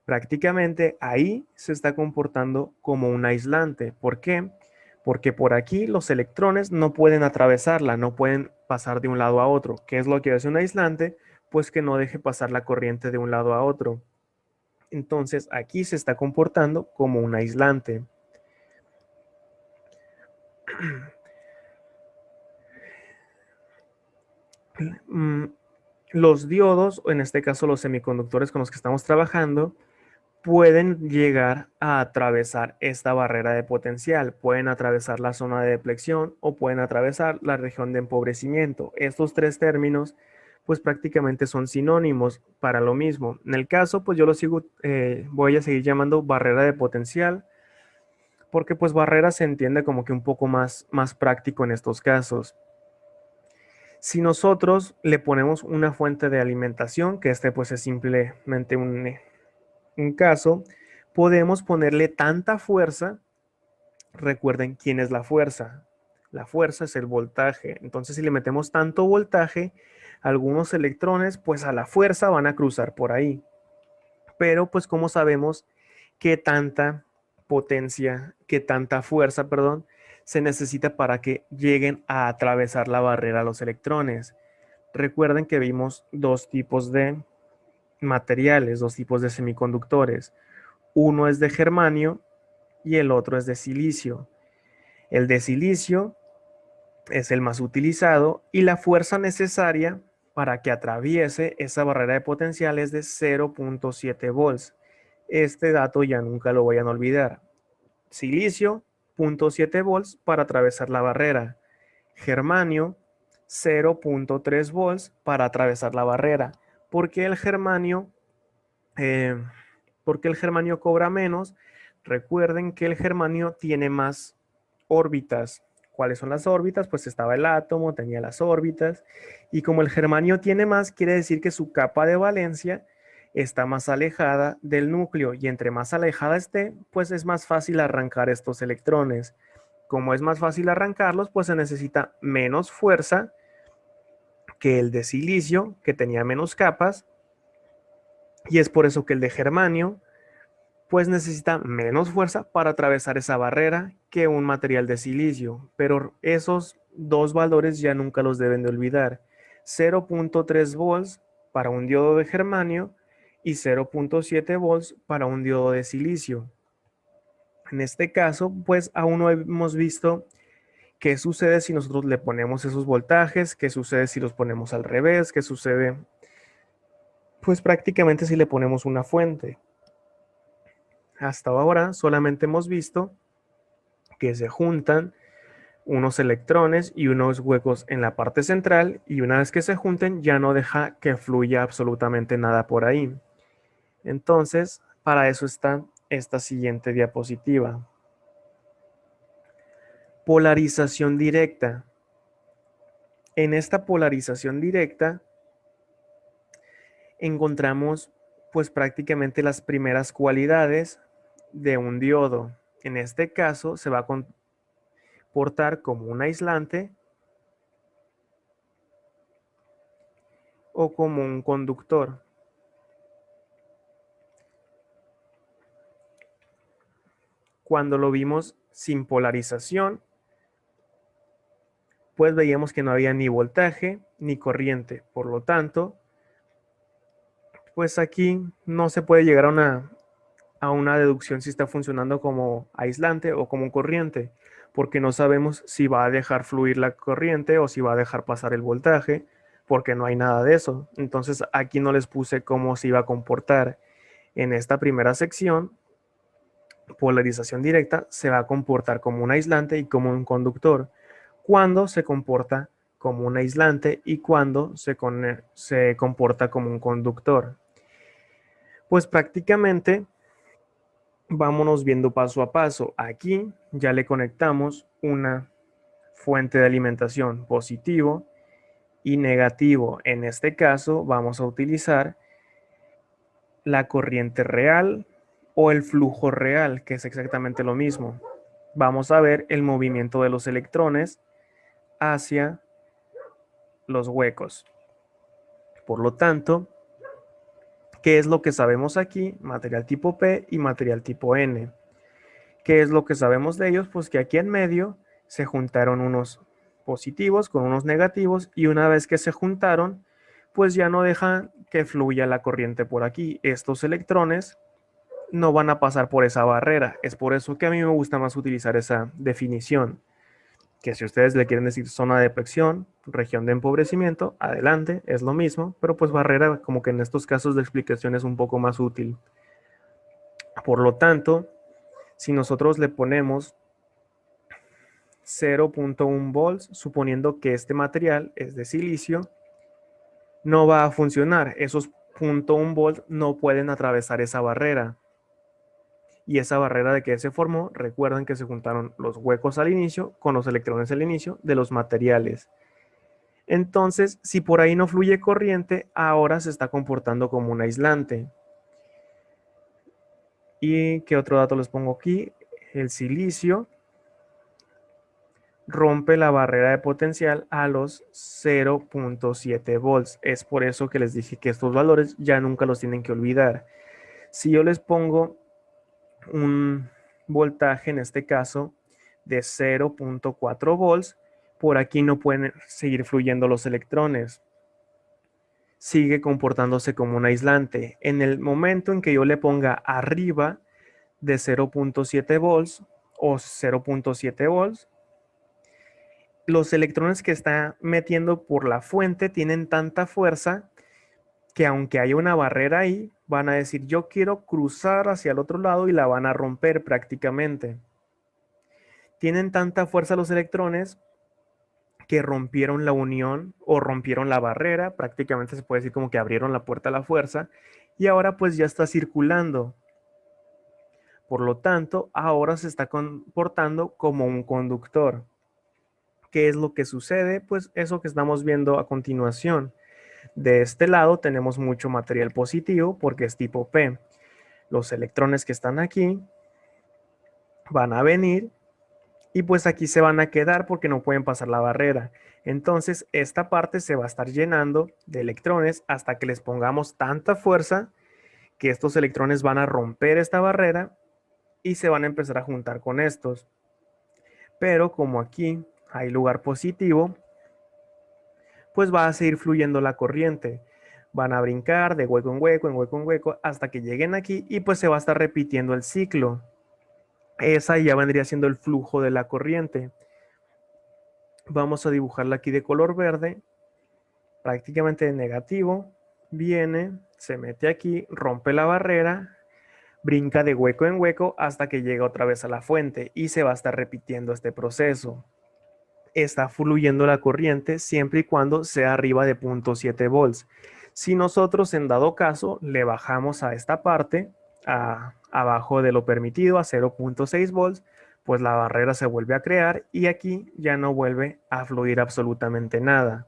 Prácticamente ahí se está comportando como un aislante. ¿Por qué? Porque por aquí los electrones no pueden atravesarla, no pueden pasar de un lado a otro. ¿Qué es lo que hace un aislante? Pues que no deje pasar la corriente de un lado a otro. Entonces aquí se está comportando como un aislante. Los diodos, o en este caso los semiconductores con los que estamos trabajando, pueden llegar a atravesar esta barrera de potencial, pueden atravesar la zona de deflexión o pueden atravesar la región de empobrecimiento. Estos tres términos pues prácticamente son sinónimos para lo mismo. En el caso pues yo lo sigo, voy a seguir llamando barrera de potencial porque pues barrera se entiende como que un poco más práctico en estos casos. Si nosotros le ponemos una fuente de alimentación, que este pues es simplemente un caso, podemos ponerle tanta fuerza. Recuerden quién es la fuerza. La fuerza es el voltaje. Entonces, si le metemos tanto voltaje, algunos electrones, pues a la fuerza van a cruzar por ahí. Pero, pues, ¿cómo sabemos qué tanta potencia, qué tanta fuerza, perdón, se necesita para que lleguen a atravesar la barrera los electrones? Recuerden que vimos dos tipos de materiales, dos tipos de semiconductores. Uno es de germanio y el otro es de silicio. El de silicio es el más utilizado y la fuerza necesaria para que atraviese esa barrera de potencial es de 0.7 volts. Este dato ya nunca lo vayan a olvidar. Silicio, 0.7 volts para atravesar la barrera. Germanio, 0.3 volts para atravesar la barrera. ¿Por qué el germanio? Eh, ¿Por qué el germanio cobra menos? Recuerden que el germanio tiene más órbitas. ¿Cuáles son las órbitas? Pues estaba el átomo, tenía las órbitas, y como el germanio tiene más, quiere decir que su capa de valencia está más alejada del núcleo, y entre más alejada esté, pues es más fácil arrancar estos electrones. Como es más fácil arrancarlos, pues se necesita menos fuerza que el de silicio, que tenía menos capas, y es por eso que el de germanio pues necesita menos fuerza para atravesar esa barrera que un material de silicio, pero esos dos valores ya nunca los deben de olvidar. 0.3 volts para un diodo de germanio y 0.7 volts para un diodo de silicio. En este caso, pues aún no hemos visto qué sucede si nosotros le ponemos esos voltajes, qué sucede si los ponemos al revés, qué sucede, pues prácticamente si le ponemos una fuente. Hasta ahora solamente hemos visto que se juntan unos electrones y unos huecos en la parte central, y una vez que se junten ya no deja que fluya absolutamente nada por ahí. Entonces, para eso está esta siguiente diapositiva. Polarización directa. En esta polarización directa encontramos pues prácticamente las primeras cualidades de un diodo. En este caso se va a comportar como un aislante o como un conductor. Cuando lo vimos sin polarización, pues veíamos que no había ni voltaje ni corriente. Por lo tanto, pues aquí no se puede llegar a una deducción si está funcionando como aislante o como corriente, porque no sabemos si va a dejar fluir la corriente o si va a dejar pasar el voltaje, porque no hay nada de eso. Entonces aquí no les puse cómo se iba a comportar. En esta primera sección, polarización directa se va a comportar como un aislante y como un conductor. Cuando se comporta como un aislante y cuando se comporta como un conductor. Pues prácticamente vámonos viendo paso a paso. Aquí ya le conectamos una fuente de alimentación positivo y negativo. En este caso vamos a utilizar la corriente real o el flujo real, que es exactamente lo mismo. Vamos a ver el movimiento de los electrones hacia los huecos. Por lo tanto, ¿qué es lo que sabemos aquí? Material tipo P y material tipo N. ¿Qué es lo que sabemos de ellos? Pues que aquí en medio se juntaron unos positivos con unos negativos, y una vez que se juntaron, pues ya no dejan que fluya la corriente por aquí. Estos electrones no van a pasar por esa barrera. Es por eso que a mí me gusta más utilizar esa definición, que si ustedes le quieren decir zona de presión, región de empobrecimiento, adelante, es lo mismo, pero pues barrera como que en estos casos de explicación es un poco más útil. Por lo tanto, si nosotros le ponemos 0.1 volts, suponiendo que este material es de silicio, no va a funcionar. Esos 0.1 volts no pueden atravesar esa barrera. Y esa barrera de que se formó, recuerden que se juntaron los huecos al inicio con los electrones al inicio de los materiales. Entonces, si por ahí no fluye corriente, ahora se está comportando como un aislante. ¿Y qué otro dato les pongo aquí? El silicio rompe la barrera de potencial a los 0.7 volts. Es por eso que les dije que estos valores ya nunca los tienen que olvidar. Si yo les pongo un voltaje, en este caso, de 0.4 volts, por aquí no pueden seguir fluyendo los electrones. Sigue comportándose como un aislante. En el momento en que yo le ponga arriba de 0.7 volts o 0.7 volts, los electrones que está metiendo por la fuente tienen tanta fuerza que aunque haya una barrera ahí, van a decir yo quiero cruzar hacia el otro lado y la van a romper prácticamente. Tienen tanta fuerza los electrones que rompieron la unión o rompieron la barrera, prácticamente se puede decir como que abrieron la puerta a la fuerza, y ahora pues ya está circulando. Por lo tanto, ahora se está comportando como un conductor. ¿Qué es lo que sucede? Pues eso que estamos viendo a continuación. De este lado tenemos mucho material positivo porque es tipo P. Los electrones que están aquí van a venir y pues aquí se van a quedar porque no pueden pasar la barrera. Entonces esta parte se va a estar llenando de electrones hasta que les pongamos tanta fuerza que estos electrones van a romper esta barrera y se van a empezar a juntar con estos. Pero como aquí hay lugar positivo, pues va a seguir fluyendo la corriente. Van a brincar de hueco en hueco, en hueco en hueco, hasta que lleguen aquí y pues se va a estar repitiendo el ciclo. Esa ya vendría siendo el flujo de la corriente. Vamos a dibujarla aquí de color verde, prácticamente de negativo. Viene, se mete aquí, rompe la barrera, brinca de hueco en hueco hasta que llega otra vez a la fuente y se va a estar repitiendo este proceso. Está fluyendo la corriente siempre y cuando sea arriba de 0.7 volts. Si nosotros en dado caso le bajamos a esta parte, abajo de lo permitido a 0.6 volts, pues la barrera se vuelve a crear y aquí ya no vuelve a fluir absolutamente nada.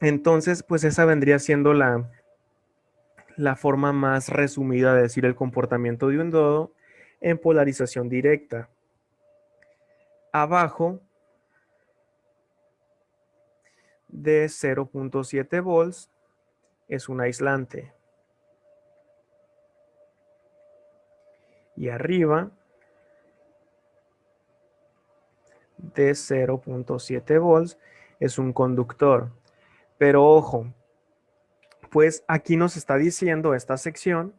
Entonces, pues esa vendría siendo la forma más resumida de decir el comportamiento de un diodo en polarización directa. Abajo de 0.7 volts es un aislante. Y arriba de 0.7 volts es un conductor. Pero ojo, pues aquí nos está diciendo esta sección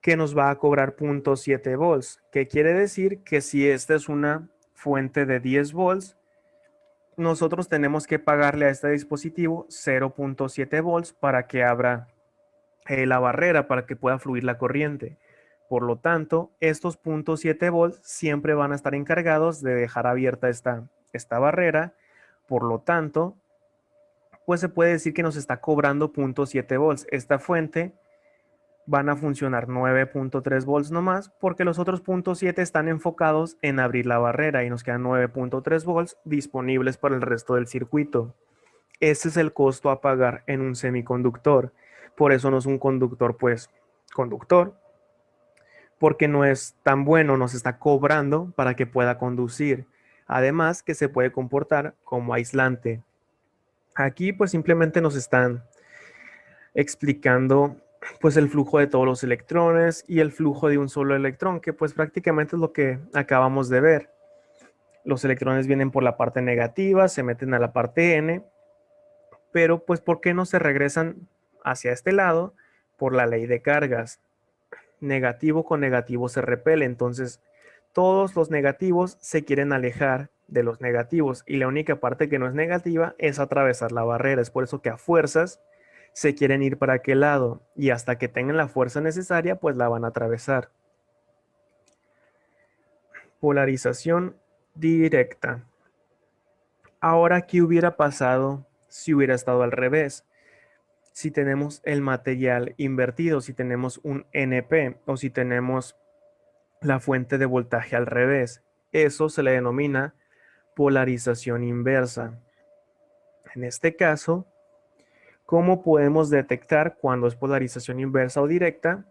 que nos va a cobrar 0.7 volts, que quiere decir que si esta es una fuente de 10 volts, nosotros tenemos que pagarle a este dispositivo 0.7 volts para que abra la barrera, para que pueda fluir la corriente. Por lo tanto, estos 0.7 volts siempre van a estar encargados de dejar abierta esta barrera. Por lo tanto, pues se puede decir que nos está cobrando 0.7 volts. Esta fuente van a funcionar 9.3 volts nomás porque los otros 0.7 están enfocados en abrir la barrera y nos quedan 9.3 volts disponibles para el resto del circuito. Ese es el costo a pagar en un semiconductor. Por eso no es un conductor, pues, conductor, porque no es tan bueno, nos está cobrando para que pueda conducir. Además que se puede comportar como aislante. Aquí pues simplemente nos están explicando pues el flujo de todos los electrones y el flujo de un solo electrón, que pues prácticamente es lo que acabamos de ver. Los electrones vienen por la parte negativa, se meten a la parte N, pero pues ¿por qué no se regresan hacia este lado? Por la ley de cargas. Negativo con negativo se repele, entonces todos los negativos se quieren alejar de los negativos y la única parte que no es negativa es atravesar la barrera. Es por eso que a fuerzas se quieren ir para aquel lado y hasta que tengan la fuerza necesaria pues la van a atravesar. Polarización directa. Ahora, ¿qué hubiera pasado si hubiera estado al revés? Si tenemos el material invertido, si tenemos un NP o si tenemos la fuente de voltaje al revés. Eso se le denomina polarización inversa. En este caso, ¿cómo podemos detectar cuando es polarización inversa o directa?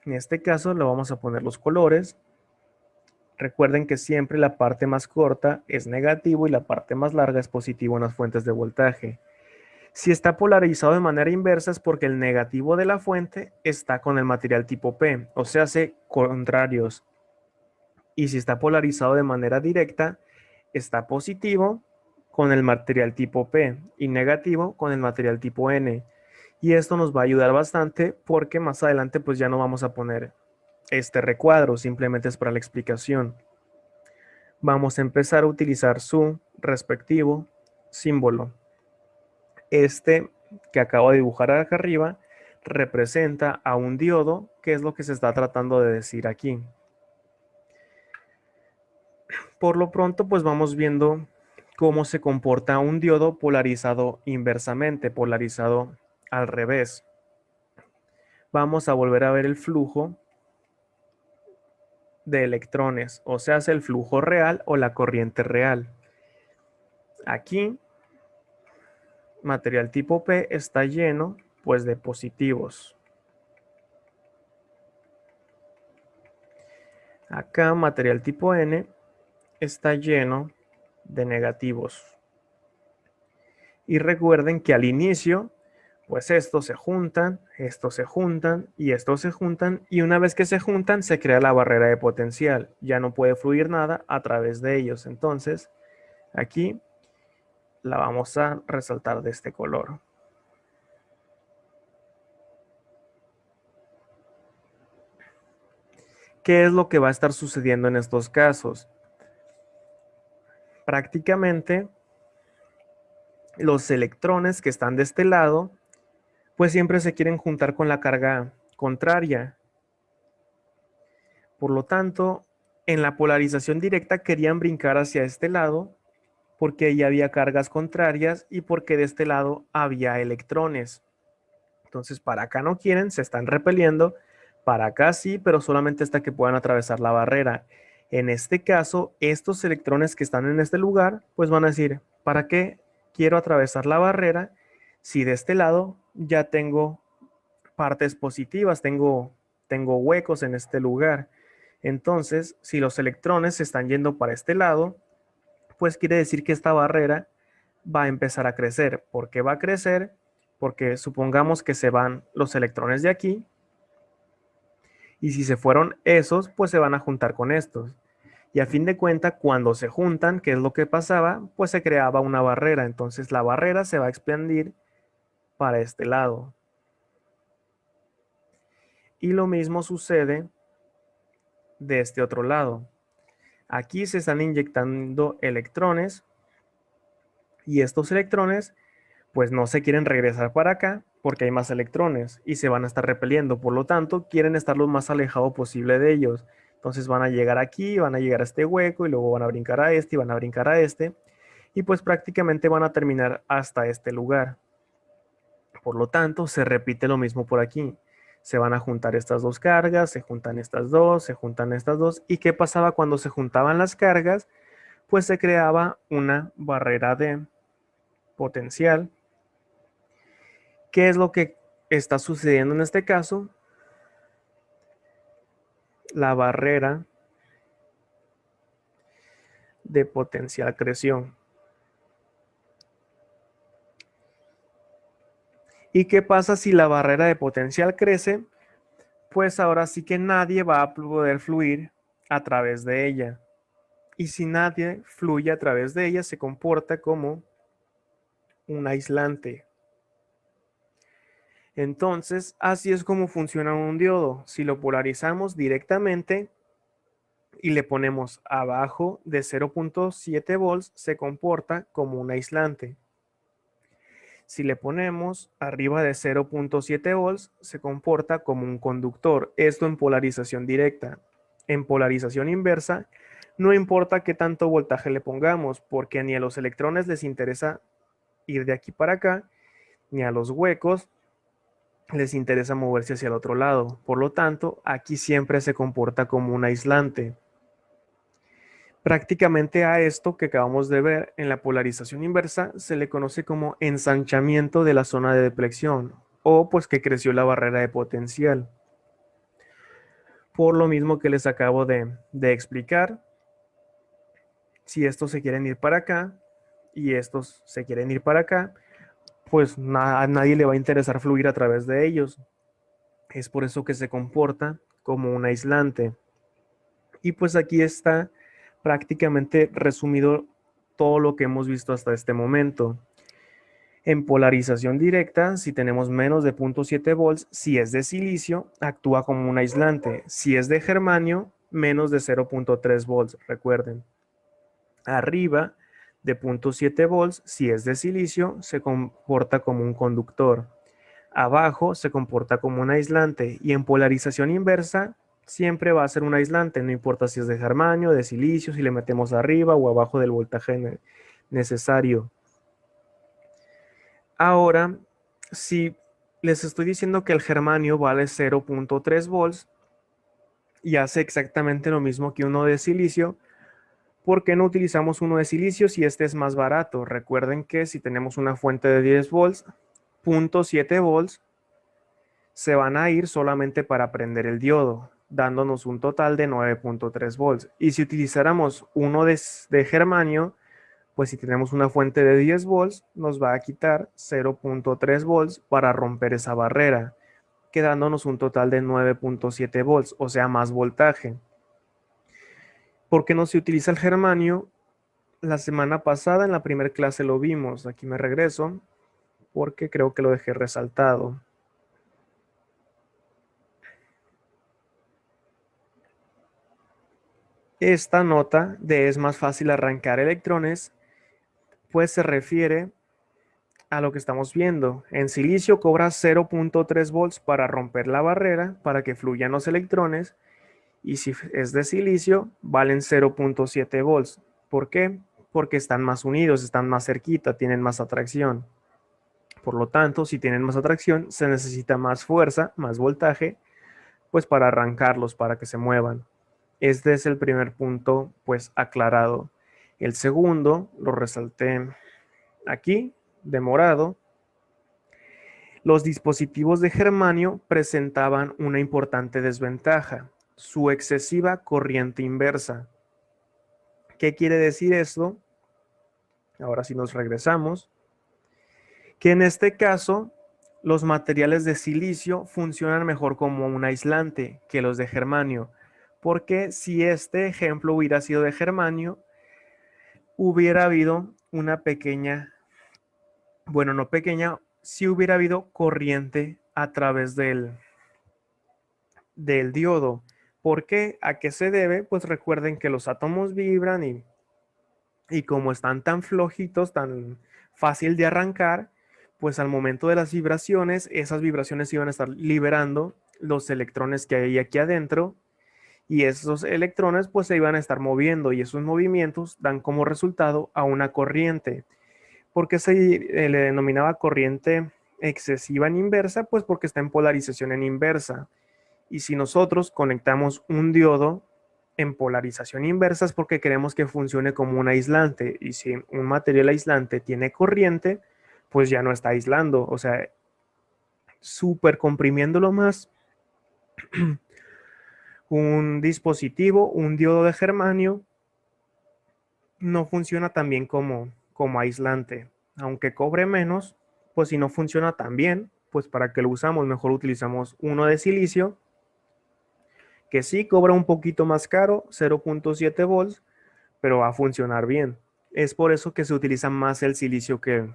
En este caso le vamos a poner los colores. Recuerden que siempre la parte más corta es negativo y la parte más larga es positivo en las fuentes de voltaje. Si está polarizado de manera inversa es porque el negativo de la fuente está con el material tipo P, o sea, hace contrarios. Y si está polarizado de manera directa, está positivo con el material tipo P y negativo con el material tipo N. Y esto nos va a ayudar bastante porque más adelante pues ya no vamos a poner este recuadro, simplemente es para la explicación. Vamos a empezar a utilizar su respectivo símbolo. Este que acabo de dibujar acá arriba representa a un diodo, que es lo que se está tratando de decir aquí. Por lo pronto, pues vamos viendo cómo se comporta un diodo polarizado inversamente, polarizado al revés. Vamos a volver a ver el flujo de electrones, o sea, es el flujo real o la corriente real. Aquí, material tipo P está lleno, pues, de positivos. Acá material tipo N está lleno de negativos. Y recuerden que al inicio, pues estos se juntan y estos se juntan y una vez que se juntan se crea la barrera de potencial. Ya no puede fluir nada a través de ellos. Entonces, aquí la vamos a resaltar de este color. ¿Qué es lo que va a estar sucediendo en estos casos? Prácticamente los electrones que están de este lado, pues siempre se quieren juntar con la carga contraria. Por lo tanto, en la polarización directa querían brincar hacia este lado porque ahí había cargas contrarias y porque de este lado había electrones. Entonces, para acá no quieren, se están repeliendo. Para acá sí, pero solamente hasta que puedan atravesar la barrera. En este caso, estos electrones que están en este lugar, pues van a decir, ¿para qué quiero atravesar la barrera si de este lado ya tengo partes positivas, tengo huecos en este lugar? Entonces, si los electrones se están yendo para este lado, pues quiere decir que esta barrera va a empezar a crecer. ¿Por qué va a crecer? Porque supongamos que se van los electrones de aquí y si se fueron esos, pues se van a juntar con estos. Y a fin de cuentas, cuando se juntan, ¿qué es lo que pasaba? Pues se creaba una barrera. Entonces la barrera se va a expandir para este lado. Y lo mismo sucede de este otro lado. Aquí se están inyectando electrones y estos electrones pues no se quieren regresar para acá porque hay más electrones y se van a estar repeliendo. Por lo tanto, quieren estar lo más alejado posible de ellos. Entonces van a llegar aquí, van a llegar a este hueco y luego van a brincar a este y van a brincar a este. Y pues prácticamente van a terminar hasta este lugar. Por lo tanto, se repite lo mismo por aquí. Se van a juntar estas dos cargas, se juntan estas dos, se juntan estas dos. ¿Y qué pasaba cuando se juntaban las cargas? Pues se creaba una barrera de potencial. ¿Qué es lo que está sucediendo en este caso? La barrera de potencial creció. ¿Y qué pasa si la barrera de potencial crece? Pues ahora sí que nadie va a poder fluir a través de ella. Y si nadie fluye a través de ella, se comporta como un aislante. Entonces, así es como funciona un diodo. Si lo polarizamos directamente y le ponemos abajo de 0.7 volts, se comporta como un aislante. Si le ponemos arriba de 0.7 volts, se comporta como un conductor. Esto en polarización directa. En polarización inversa, no importa qué tanto voltaje le pongamos, porque ni a los electrones les interesa ir de aquí para acá, ni a los huecos les interesa moverse hacia el otro lado. Por lo tanto, aquí siempre se comporta como un aislante. Prácticamente a esto que acabamos de ver en la polarización inversa se le conoce como ensanchamiento de la zona de depleción o pues que creció la barrera de potencial. Por lo mismo que les acabo de explicar, si estos se quieren ir para acá y estos se quieren ir para acá, pues a nadie le va a interesar fluir a través de ellos. Es por eso que se comporta como un aislante. Y pues aquí está prácticamente resumido todo lo que hemos visto hasta este momento. En polarización directa, si tenemos menos de 0.7 volts, si es de silicio, actúa como un aislante. Si es de germanio, menos de 0.3 volts, recuerden. Arriba de 0.7 volts, si es de silicio, se comporta como un conductor. Abajo se comporta como un aislante y en polarización inversa siempre va a ser un aislante, no importa si es de germanio, de silicio, si le metemos arriba o abajo del voltaje necesario. Ahora, si les estoy diciendo que el germanio vale 0.3 volts y hace exactamente lo mismo que uno de silicio, ¿por qué no utilizamos uno de silicio si este es más barato? Recuerden que si tenemos una fuente de 10 volts, 0.7 volts se van a ir solamente para prender el diodo. dándonos un total de 9.3 volts. Y si utilizáramos uno de germanio, pues si tenemos una fuente de 10 volts, nos va a quitar 0.3 volts para romper esa barrera, quedándonos un total de 9.7 volts, o sea, más voltaje. ¿Por qué no se utiliza el germanio? La semana pasada en la primera clase lo vimos. Aquí me regreso porque creo que lo dejé resaltado. Esta nota de es más fácil arrancar electrones, pues se refiere a lo que estamos viendo. En silicio cobra 0.3 volts para romper la barrera, para que fluyan los electrones, y si es de silicio, valen 0.7 volts. ¿Por qué? Porque están más unidos, están más cerquita, tienen más atracción. Por lo tanto, si tienen más atracción, se necesita más fuerza, más voltaje, pues para arrancarlos, para que se muevan. Este es el primer punto, pues aclarado. El segundo, lo resalté aquí, de morado. Los dispositivos de germanio presentaban una importante desventaja, su excesiva corriente inversa. ¿Qué quiere decir esto? Ahora sí nos regresamos. Que en este caso, los materiales de silicio funcionan mejor como un aislante que los de germanio, porque si este ejemplo hubiera sido de germanio, hubiera habido una pequeña, bueno, no pequeña, si hubiera habido corriente a través del diodo. ¿Por qué? ¿A qué se debe? Pues recuerden que los átomos vibran y como están tan flojitos, tan fácil de arrancar, pues al momento de las vibraciones, esas vibraciones iban a estar liberando los electrones que hay aquí adentro y esos electrones pues se iban a estar moviendo y esos movimientos dan como resultado a una corriente. ¿Por qué se le denominaba corriente excesiva en inversa? Pues porque está en polarización en inversa. Y si nosotros conectamos un diodo en polarización inversa es porque queremos que funcione como un aislante. Y si un material aislante tiene corriente, pues ya no está aislando. O sea, súper comprimiéndolo más, un dispositivo, un diodo de germanio, no funciona tan bien como aislante. Aunque cobre menos, pues si no funciona tan bien, pues para que lo usamos, mejor utilizamos uno de silicio que sí cobra un poquito más caro, 0.7 volts, pero va a funcionar bien. Es por eso que se utiliza más el silicio que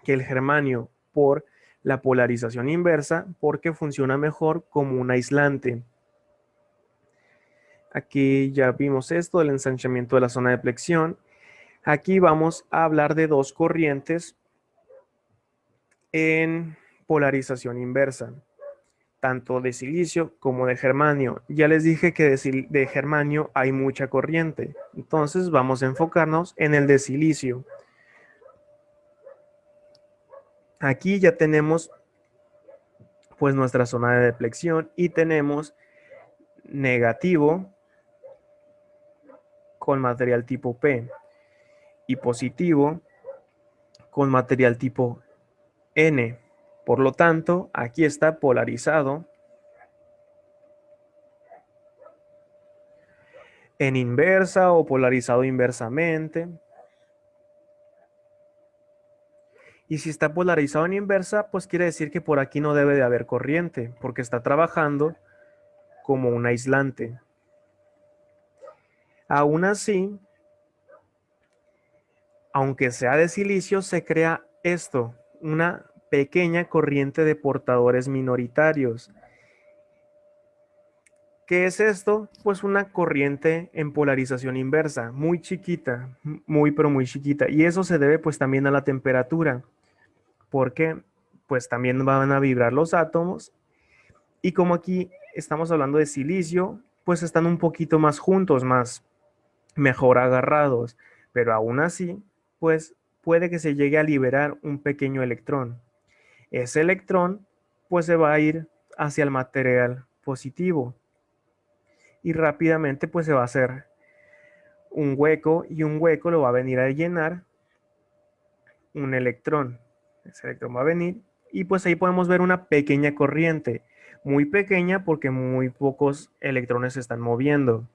el germanio, por la polarización inversa, porque funciona mejor como un aislante. Aquí ya vimos esto del ensanchamiento de la zona de flexión. Aquí vamos a hablar de dos corrientes en polarización inversa, tanto de silicio como de germanio. Ya les dije que de germanio hay mucha corriente, entonces vamos a enfocarnos en el de silicio. Aquí ya tenemos pues nuestra zona de deflexión y tenemos negativo con material tipo P y positivo con material tipo N. Por lo tanto, aquí está polarizado en inversa o polarizado inversamente. Y si está polarizado en inversa, pues quiere decir que por aquí no debe de haber corriente, porque está trabajando como un aislante. Aún así, aunque sea de silicio, se crea esto, una pequeña corriente de portadores minoritarios. ¿Qué es esto? Pues una corriente en polarización inversa, muy chiquita, muy pero muy chiquita. Y eso se debe pues también a la temperatura, porque pues también van a vibrar los átomos. Y como aquí estamos hablando de silicio, pues están un poquito más juntos, más mejor agarrados. Pero aún así, pues puede que se llegue a liberar un pequeño electrón. Ese electrón pues se va a ir hacia el material positivo y rápidamente pues se va a hacer un hueco y un hueco lo va a venir a llenar un electrón. Ese electrón va a venir y pues ahí podemos ver una pequeña corriente. muy pequeña porque muy pocos electrones se están moviendo.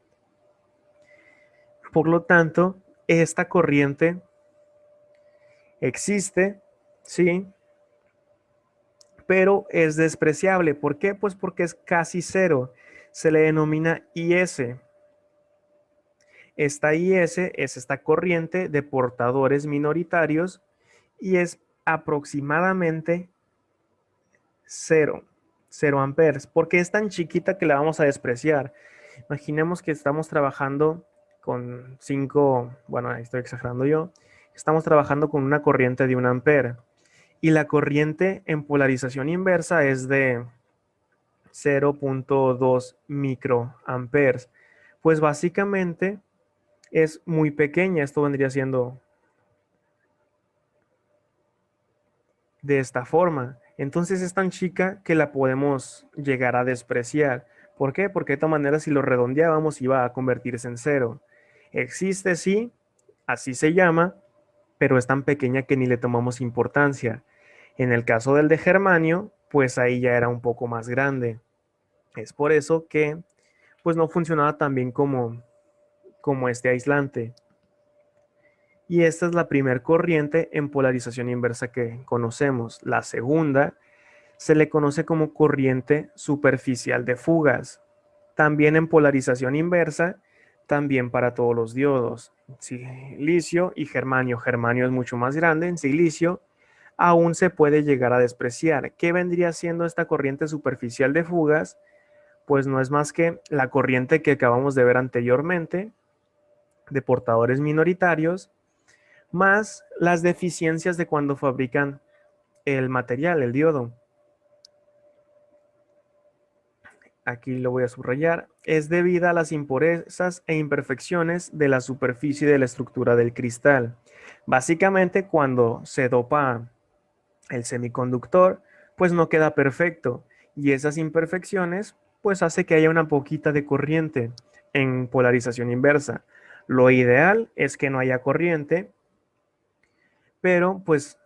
Por lo tanto, esta corriente existe, ¿sí? Pero es despreciable. ¿Por qué? Pues porque es casi cero. Se le denomina IS. Esta IS es esta corriente de portadores minoritarios y es aproximadamente cero, 0 amperes. ¿Por qué es tan chiquita que la vamos a despreciar? Imaginemos que estamos trabajando con 5, bueno, ahí estoy exagerando yo, estamos trabajando con una corriente de 1 ampere y la corriente en polarización inversa es de 0.2 microamperes. Pues básicamente es muy pequeña, esto vendría siendo de esta forma. Entonces es tan chica que la podemos llegar a despreciar. ¿Por qué? Porque de esta manera si lo redondeábamos iba a convertirse en cero. Existe, sí, así se llama, pero es tan pequeña que ni le tomamos importancia. En el caso del de germanio, pues ahí ya era un poco más grande. Es por eso que pues no funcionaba tan bien como este aislante. Y esta es la primera corriente en polarización inversa que conocemos. La segunda se le conoce como corriente superficial de fugas. También en polarización inversa, también para todos los diodos. Silicio y germanio. Germanio es mucho más grande. En silicio aún se puede llegar a despreciar. ¿Qué vendría siendo esta corriente superficial de fugas? Pues no es más que la corriente que acabamos de ver anteriormente, de portadores minoritarios, más las deficiencias de cuando fabrican el material, el diodo. Aquí lo voy a subrayar, es debida a las impurezas e imperfecciones de la superficie de la estructura del cristal. Básicamente, cuando se dopa el semiconductor, pues no queda perfecto y esas imperfecciones pues hace que haya una poquita de corriente en polarización inversa. Lo ideal es que no haya corriente, pero pues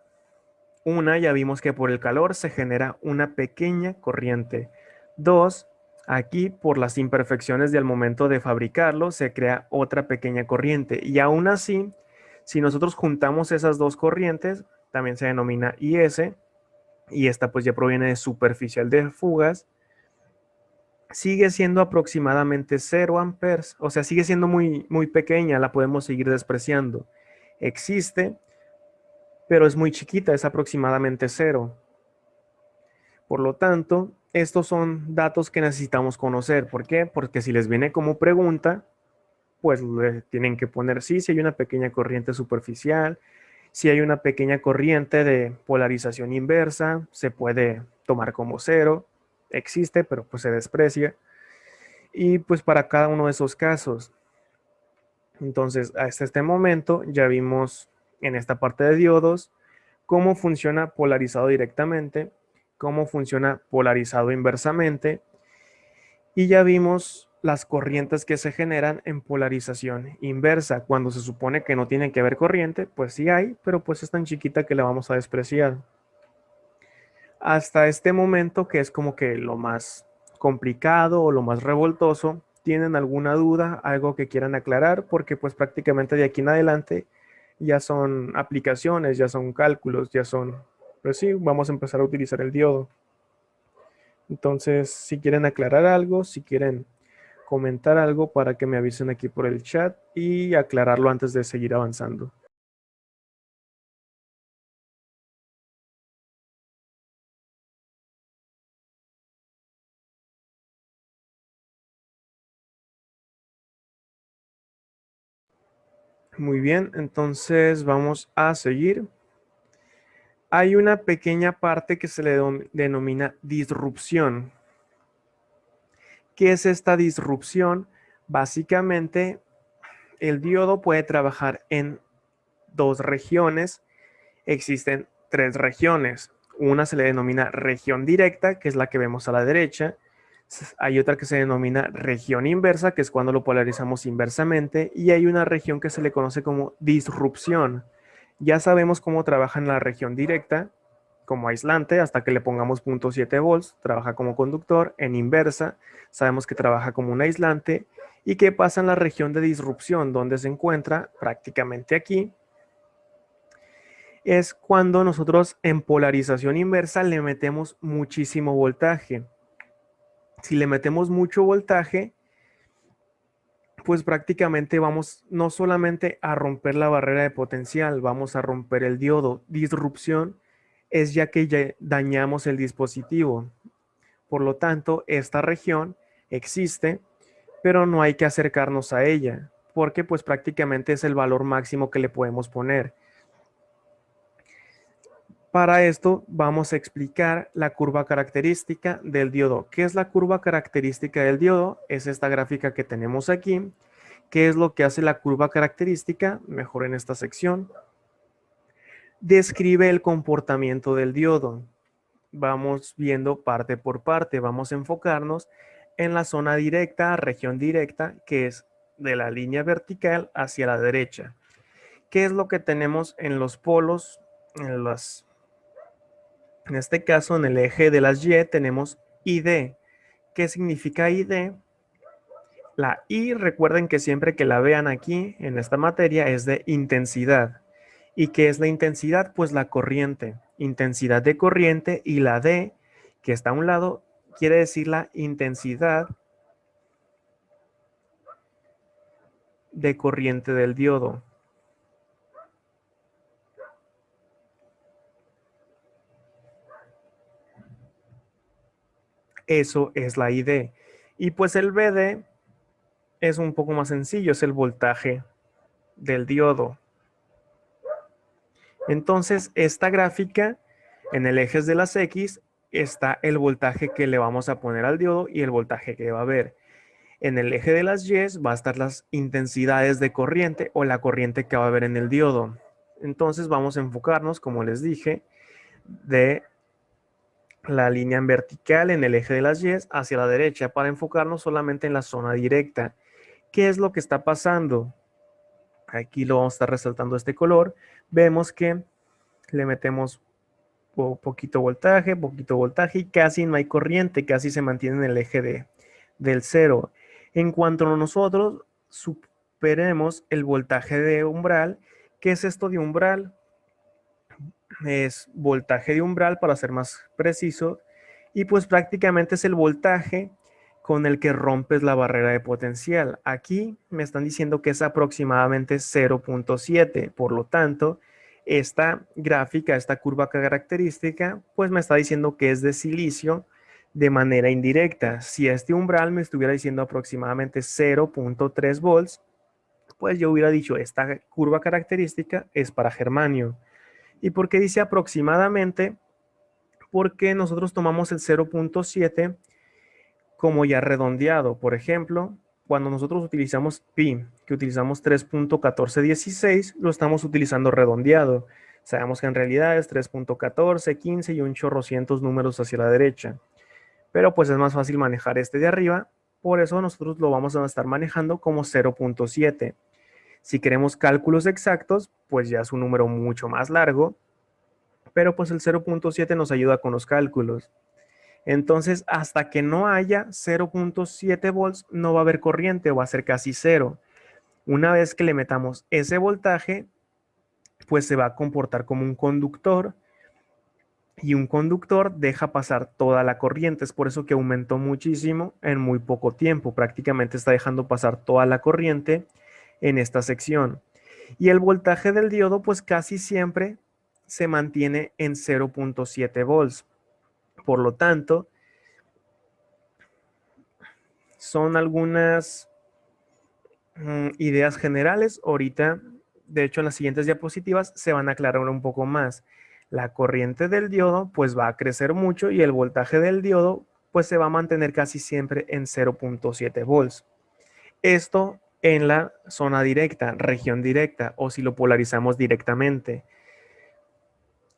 ya vimos que por el calor se genera una pequeña corriente. Dos, aquí por las imperfecciones del momento de fabricarlo se crea otra pequeña corriente. Y aún así, si nosotros juntamos esas dos corrientes, también se denomina IS, y esta pues ya proviene de superficial de fugas, sigue siendo aproximadamente 0 amperes, o sea, sigue siendo muy pequeña, la podemos seguir despreciando. Existe, pero es muy chiquita, es aproximadamente cero. Por lo tanto, estos son datos que necesitamos conocer. ¿Por qué? Porque si les viene como pregunta, pues le tienen que poner sí, si hay una pequeña corriente superficial, si hay una pequeña corriente de polarización inversa, se puede tomar como cero, existe, pero pues se desprecia. Y pues para cada uno de esos casos. Entonces, hasta este momento ya vimos en esta parte de diodos cómo funciona polarizado directamente, cómo funciona polarizado inversamente y ya vimos las corrientes que se generan en polarización inversa. Cuando se supone que no tiene que haber corriente, pues sí hay, pero pues es tan chiquita que la vamos a despreciar. Hasta este momento, que es como que lo más complicado o lo más revoltoso, ¿tienen alguna duda, algo que quieran aclarar? Porque pues prácticamente de aquí en adelante ya son aplicaciones, ya son cálculos, ya son, pues sí, vamos a empezar a utilizar el diodo. Entonces, si quieren aclarar algo, si quieren comentar algo para que me avisen aquí por el chat y aclararlo antes de seguir avanzando. Muy bien, entonces vamos a seguir. Hay una pequeña parte que se le denomina disrupción. ¿Qué es esta disrupción? Básicamente, el diodo puede trabajar en dos regiones. Existen tres regiones. Una se le denomina región directa, que es la que vemos a la derecha. Hay otra que se denomina región inversa, que es cuando lo polarizamos inversamente. Y hay una región que se le conoce como disrupción. Ya sabemos cómo trabaja en la región directa, como aislante hasta que le pongamos 0.7 volts, trabaja como conductor. En inversa, sabemos que trabaja como un aislante. ¿Y qué pasa en la región de disrupción, donde se encuentra prácticamente aquí? Es cuando nosotros en polarización inversa le metemos muchísimo voltaje. Si le metemos mucho voltaje, pues prácticamente vamos no solamente a romper la barrera de potencial, vamos a romper el diodo. Disrupción es ya que ya dañamos el dispositivo. Por lo tanto, esta región existe, pero no hay que acercarnos a ella, porque pues prácticamente es el valor máximo que le podemos poner. Para esto vamos a explicar la curva característica del diodo. ¿Qué es la curva característica del diodo? Es esta gráfica que tenemos aquí. ¿Qué es lo que hace la curva característica? Mejor en esta sección. Describe el comportamiento del diodo. Vamos viendo parte por parte. Vamos a enfocarnos en la zona directa, región directa, que es de la línea vertical hacia la derecha. ¿Qué es lo que tenemos en los polos? En este caso, en el eje de las Y tenemos ID. ¿Qué significa ID? La I, recuerden que siempre que la vean aquí en esta materia es de intensidad. ¿Y qué es la intensidad? Pues la corriente. Intensidad de corriente, y la D, que está a un lado, quiere decir la intensidad de corriente del diodo. Eso es la ID. Y pues el VD es un poco más sencillo, es el voltaje del diodo. Entonces, esta gráfica, en el eje de las X, está el voltaje que le vamos a poner al diodo y el voltaje que va a haber. En el eje de las Y va a estar las intensidades de corriente o la corriente que va a haber en el diodo. Entonces vamos a enfocarnos, como les dije, de la línea en vertical en el eje de las Y hacia la derecha para enfocarnos solamente en la zona directa. ¿Qué es lo que está pasando? Aquí lo vamos a estar resaltando este color. Vemos que le metemos poquito voltaje y casi no hay corriente, casi se mantiene en el eje del cero. En cuanto a nosotros superemos el voltaje de umbral, ¿qué es esto de umbral? Es voltaje de umbral, para ser más preciso, y pues prácticamente es el voltaje con el que rompes la barrera de potencial. Aquí me están diciendo que es aproximadamente 0.7, por lo tanto, esta gráfica, esta curva característica, pues me está diciendo que es de silicio de manera indirecta. Si este umbral me estuviera diciendo aproximadamente 0.3 volts, pues yo hubiera dicho esta curva característica es para germanio. ¿Y por qué dice aproximadamente? Porque nosotros tomamos el 0.7 como ya redondeado. Por ejemplo, cuando nosotros utilizamos pi, que utilizamos 3.1416, lo estamos utilizando redondeado. Sabemos que en realidad es 3.14, 15 y un chorrocientos números hacia la derecha. Pero pues es más fácil manejar este de arriba, por eso nosotros lo vamos a estar manejando como 0.7. Si queremos cálculos exactos, pues ya es un número mucho más largo, pero pues el 0.7 nos ayuda con los cálculos. Entonces, hasta que no haya 0.7 volts, no va a haber corriente o va a ser casi cero. Una vez que le metamos ese voltaje, pues se va a comportar como un conductor, y un conductor deja pasar toda la corriente. Es por eso que aumentó muchísimo en muy poco tiempo. Prácticamente está dejando pasar toda la corriente en esta sección. Y el voltaje del diodo pues casi siempre se mantiene en 0.7 volts. Por lo tanto, son algunas ideas generales. Ahorita, de hecho, en las siguientes diapositivas se van a aclarar un poco más. La corriente del diodo pues va a crecer mucho y el voltaje del diodo pues se va a mantener casi siempre en 0.7 volts. Esto en la zona directa, región directa, o si lo polarizamos directamente.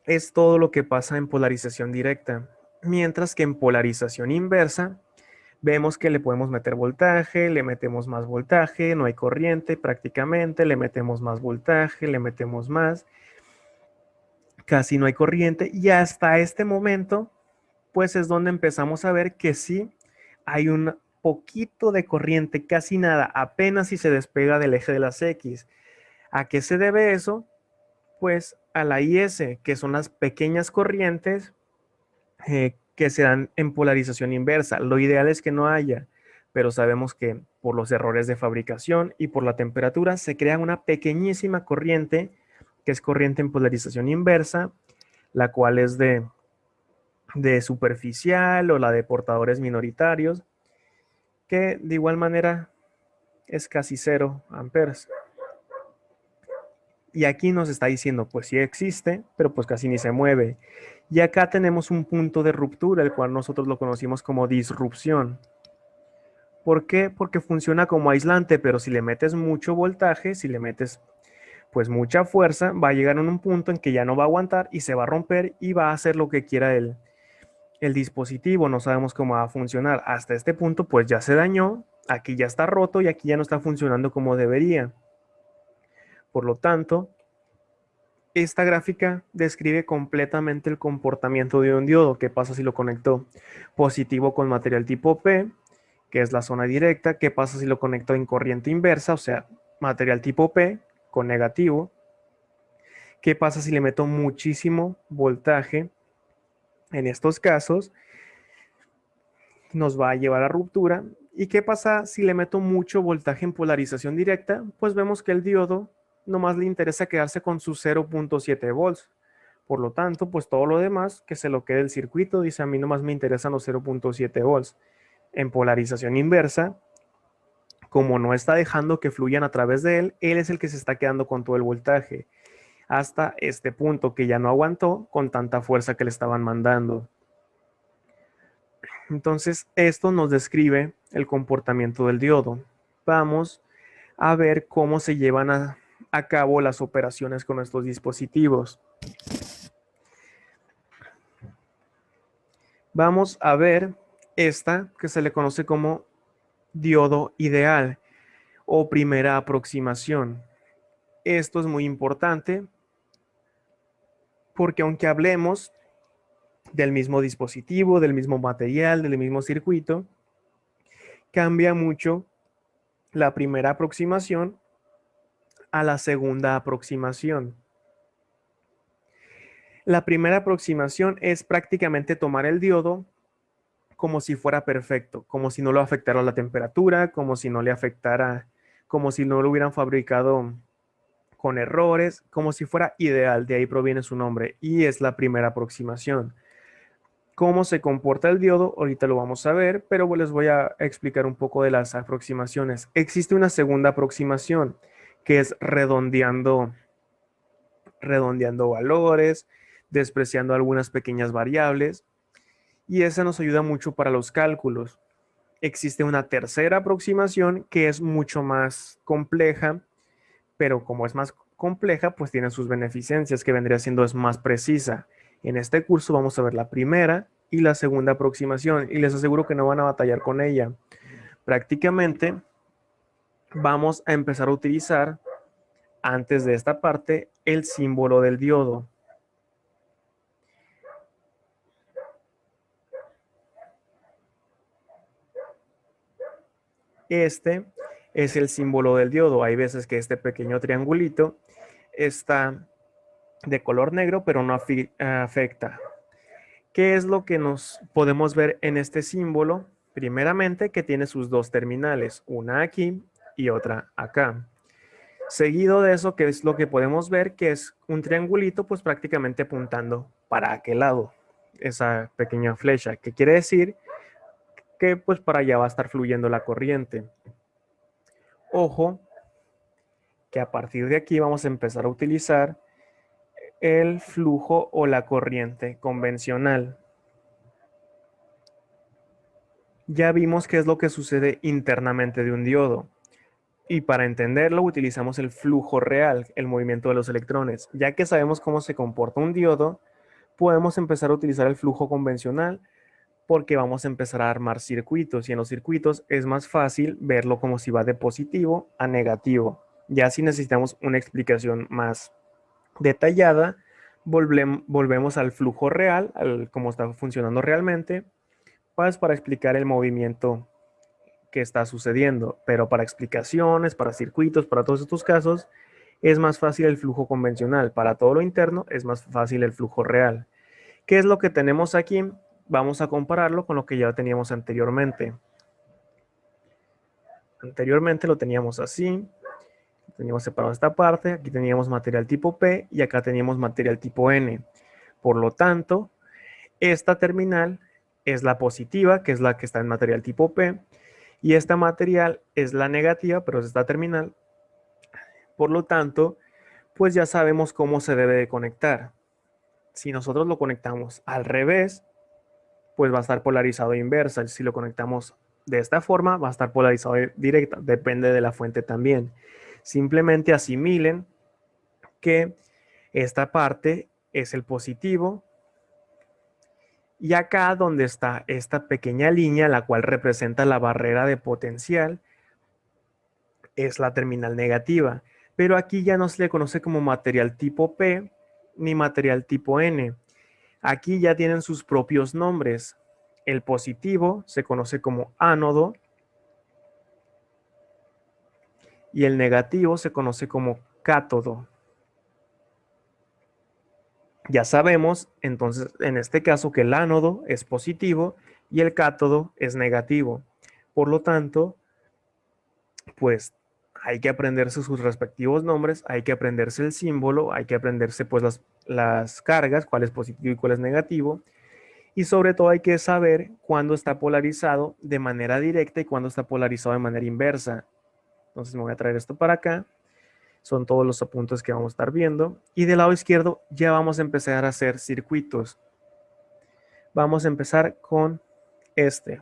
Es todo lo que pasa en polarización directa. Mientras que en polarización inversa, vemos que le podemos meter voltaje, le metemos más voltaje, no hay corriente prácticamente, le metemos más voltaje, le metemos más. casi no hay corriente y hasta este momento pues es donde empezamos a ver que sí hay un poquito de corriente, casi nada, apenas si se despega del eje de las X. ¿A qué se debe eso? Pues a la IS, que son las pequeñas corrientes que se dan en polarización inversa. Lo ideal es que no haya, pero sabemos que por los errores de fabricación y por la temperatura se crea una pequeñísima corriente, que es corriente en polarización inversa, la cual es de superficial o la de portadores minoritarios, que de igual manera es casi 0 amperes. Y aquí nos está diciendo, pues sí existe, pero pues casi ni se mueve. Y acá tenemos un punto de ruptura, el cual nosotros lo conocimos como disrupción. ¿Por qué? Porque funciona como aislante, pero si le metes mucho voltaje, si le metes pues mucha fuerza, va a llegar en un punto en que ya no va a aguantar y se va a romper y va a hacer lo que quiera el dispositivo. No sabemos cómo va a funcionar. Hasta este punto pues ya se dañó, aquí ya está roto y aquí ya no está funcionando como debería. Por lo tanto, esta gráfica describe completamente el comportamiento de un diodo. ¿Qué pasa si lo conecto positivo con material tipo P, que es la zona directa? ¿Qué pasa si lo conecto en corriente inversa, o sea, material tipo P con negativo? ¿Qué pasa si le meto muchísimo voltaje? En estos casos nos va a llevar a ruptura. ¿Y qué pasa si le meto mucho voltaje en polarización directa? Pues vemos que el diodo nomás le interesa quedarse con sus 0.7 volts. Por lo tanto, pues todo lo demás que se lo quede el circuito. Dice, a mí nomás me interesan los 0.7 volts. En polarización inversa, como no está dejando que fluyan a través de él es el que se está quedando con todo el voltaje. Hasta este punto que ya no aguantó con tanta fuerza que le estaban mandando. Entonces, esto nos describe el comportamiento del diodo. Vamos a ver cómo se llevan a cabo las operaciones con estos dispositivos. Vamos a ver esta que se le conoce como diodo ideal o primera aproximación. Esto es muy importante porque aunque hablemos del mismo dispositivo, del mismo material, del mismo circuito, cambia mucho la primera aproximación a la segunda aproximación. La primera aproximación es prácticamente tomar el diodo como si fuera perfecto, como si no lo afectara la temperatura, como si no le afectara, como si no lo hubieran fabricado con errores, como si fuera ideal, de ahí proviene su nombre, y es la primera aproximación. ¿Cómo se comporta el diodo? Ahorita lo vamos a ver, pero les voy a explicar un poco de las aproximaciones. Existe una segunda aproximación, que es redondeando valores, despreciando algunas pequeñas variables, y esa nos ayuda mucho para los cálculos. Existe una tercera aproximación que es mucho más compleja, pero como es más compleja, pues tiene sus beneficencias, que vendría siendo es más precisa. En este curso vamos a ver la primera y la segunda aproximación, y les aseguro que no van a batallar con ella. Prácticamente vamos a empezar a utilizar, antes de esta parte, el símbolo del diodo. Este es el símbolo del diodo. Hay veces que este pequeño triangulito está de color negro, pero no afecta. ¿Qué es lo que nos podemos ver en este símbolo? Primeramente, que tiene sus dos terminales, una aquí y otra acá. Seguido de eso, ¿qué es lo que podemos ver? Que es un triangulito, pues prácticamente apuntando para aquel lado, esa pequeña flecha, que quiere decir que pues para allá va a estar fluyendo la corriente. Ojo, que a partir de aquí vamos a empezar a utilizar el flujo o la corriente convencional. Ya vimos qué es lo que sucede internamente de un diodo. Y para entenderlo utilizamos el flujo real, el movimiento de los electrones. Ya que sabemos cómo se comporta un diodo, podemos empezar a utilizar el flujo convencional porque vamos a empezar a armar circuitos y en los circuitos es más fácil verlo como si va de positivo a negativo. Ya si necesitamos una explicación más detallada, Volvemos al flujo real, al cómo está funcionando realmente, pues para explicar el movimiento que está sucediendo. Pero para explicaciones, para circuitos, para todos estos casos, es más fácil el flujo convencional. Para todo lo interno es más fácil el flujo real. ¿Qué es lo que tenemos aquí? Vamos a compararlo con lo que ya teníamos anteriormente. Anteriormente lo teníamos así. Teníamos separado esta parte. Aquí teníamos material tipo P y acá teníamos material tipo N. Por lo tanto, esta terminal es la positiva, que es la que está en material tipo P. Y esta material es la negativa, pero es esta terminal. Por lo tanto, pues ya sabemos cómo se debe de conectar. Si nosotros lo conectamos al revés, pues va a estar polarizado inversa. Si lo conectamos de esta forma, va a estar polarizado directa. Depende de la fuente también. Simplemente asimilen que esta parte es el positivo y acá donde está esta pequeña línea, la cual representa la barrera de potencial, es la terminal negativa. Pero aquí ya no se le conoce como material tipo P ni material tipo N. Aquí ya tienen sus propios nombres. El positivo se conoce como ánodo y el negativo se conoce como cátodo. Ya sabemos entonces en este caso que el ánodo es positivo y el cátodo es negativo. Por lo tanto, pues hay que aprenderse sus respectivos nombres, hay que aprenderse el símbolo, hay que aprenderse pues las cargas, cuál es positivo y cuál es negativo. Y sobre todo hay que saber cuándo está polarizado de manera directa y cuándo está polarizado de manera inversa. Entonces me voy a traer esto para acá. Son todos los apuntes que vamos a estar viendo. Y del lado izquierdo ya vamos a empezar a hacer circuitos. Vamos a empezar con este.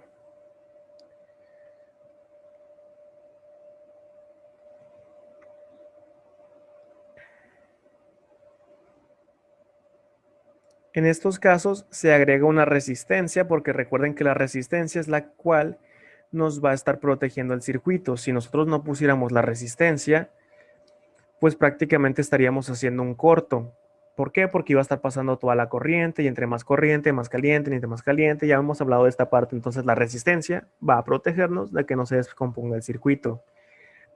En estos casos se agrega una resistencia porque recuerden que la resistencia es la cual nos va a estar protegiendo el circuito. Si nosotros no pusiéramos la resistencia, pues prácticamente estaríamos haciendo un corto. ¿Por qué? Porque iba a estar pasando toda la corriente y entre más corriente, más caliente, y entre más caliente, ya hemos hablado de esta parte, entonces la resistencia va a protegernos de que no se descomponga el circuito.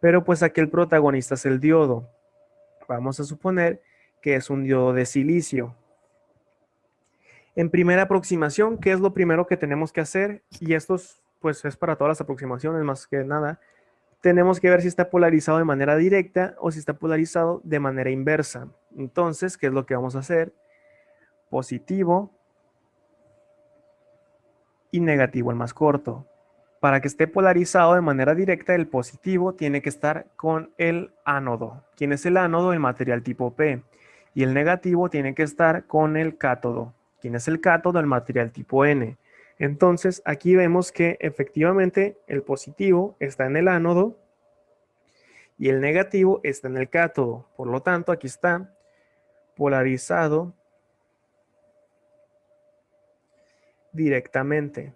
Pero pues aquí el protagonista es el diodo. Vamos a suponer que es un diodo de silicio. En primera aproximación, ¿qué es lo primero que tenemos que hacer? Y esto pues es para todas las aproximaciones más que nada. Tenemos que ver si está polarizado de manera directa o si está polarizado de manera inversa. Entonces, ¿qué es lo que vamos a hacer? Positivo y negativo, el más corto. Para que esté polarizado de manera directa, el positivo tiene que estar con el ánodo. ¿Quién es el ánodo? El material tipo P. Y el negativo tiene que estar con el cátodo. ¿Quién es el cátodo? El material tipo N. Entonces, aquí vemos que efectivamente el positivo está en el ánodo y el negativo está en el cátodo. Por lo tanto, aquí está polarizado directamente.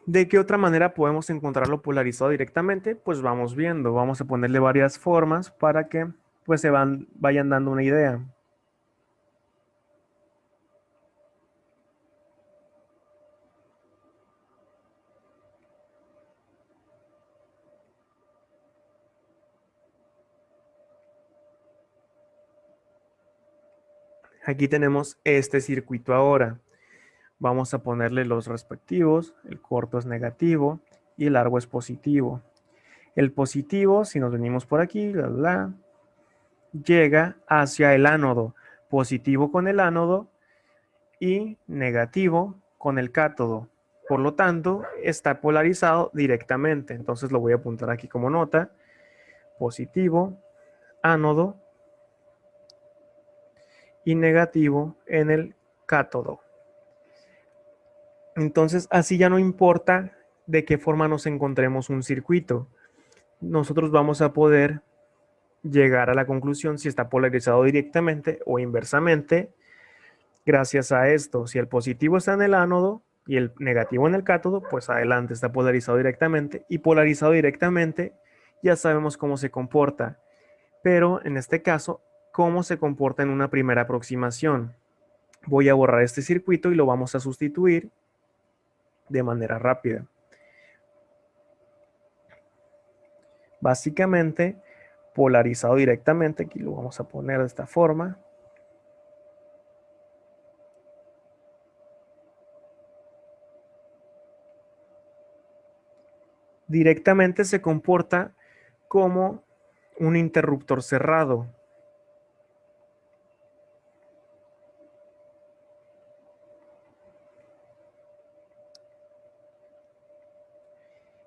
¿De qué otra manera podemos encontrarlo polarizado directamente? Pues vamos viendo, vamos a ponerle varias formas para que pues vayan dando una idea. Aquí tenemos este circuito ahora. Vamos a ponerle los respectivos, el corto es negativo y el largo es positivo. El positivo, si nos venimos por aquí, llega hacia el ánodo, positivo con el ánodo y negativo con el cátodo. Por lo tanto, está polarizado directamente. Entonces lo voy a apuntar aquí como nota. Positivo, ánodo y negativo en el cátodo. Entonces, así ya no importa de qué forma nos encontremos un circuito. Nosotros vamos a poder llegar a la conclusión si está polarizado directamente o inversamente gracias a esto. Si el positivo está en el ánodo y el negativo en el cátodo, pues adelante, está polarizado directamente. Y polarizado directamente ya sabemos cómo se comporta, pero en este caso, cómo se comporta en una primera aproximación. Voy a borrar este circuito y lo vamos a sustituir de manera rápida. Básicamente, polarizado directamente, aquí lo vamos a poner de esta forma. Directamente se comporta como un interruptor cerrado.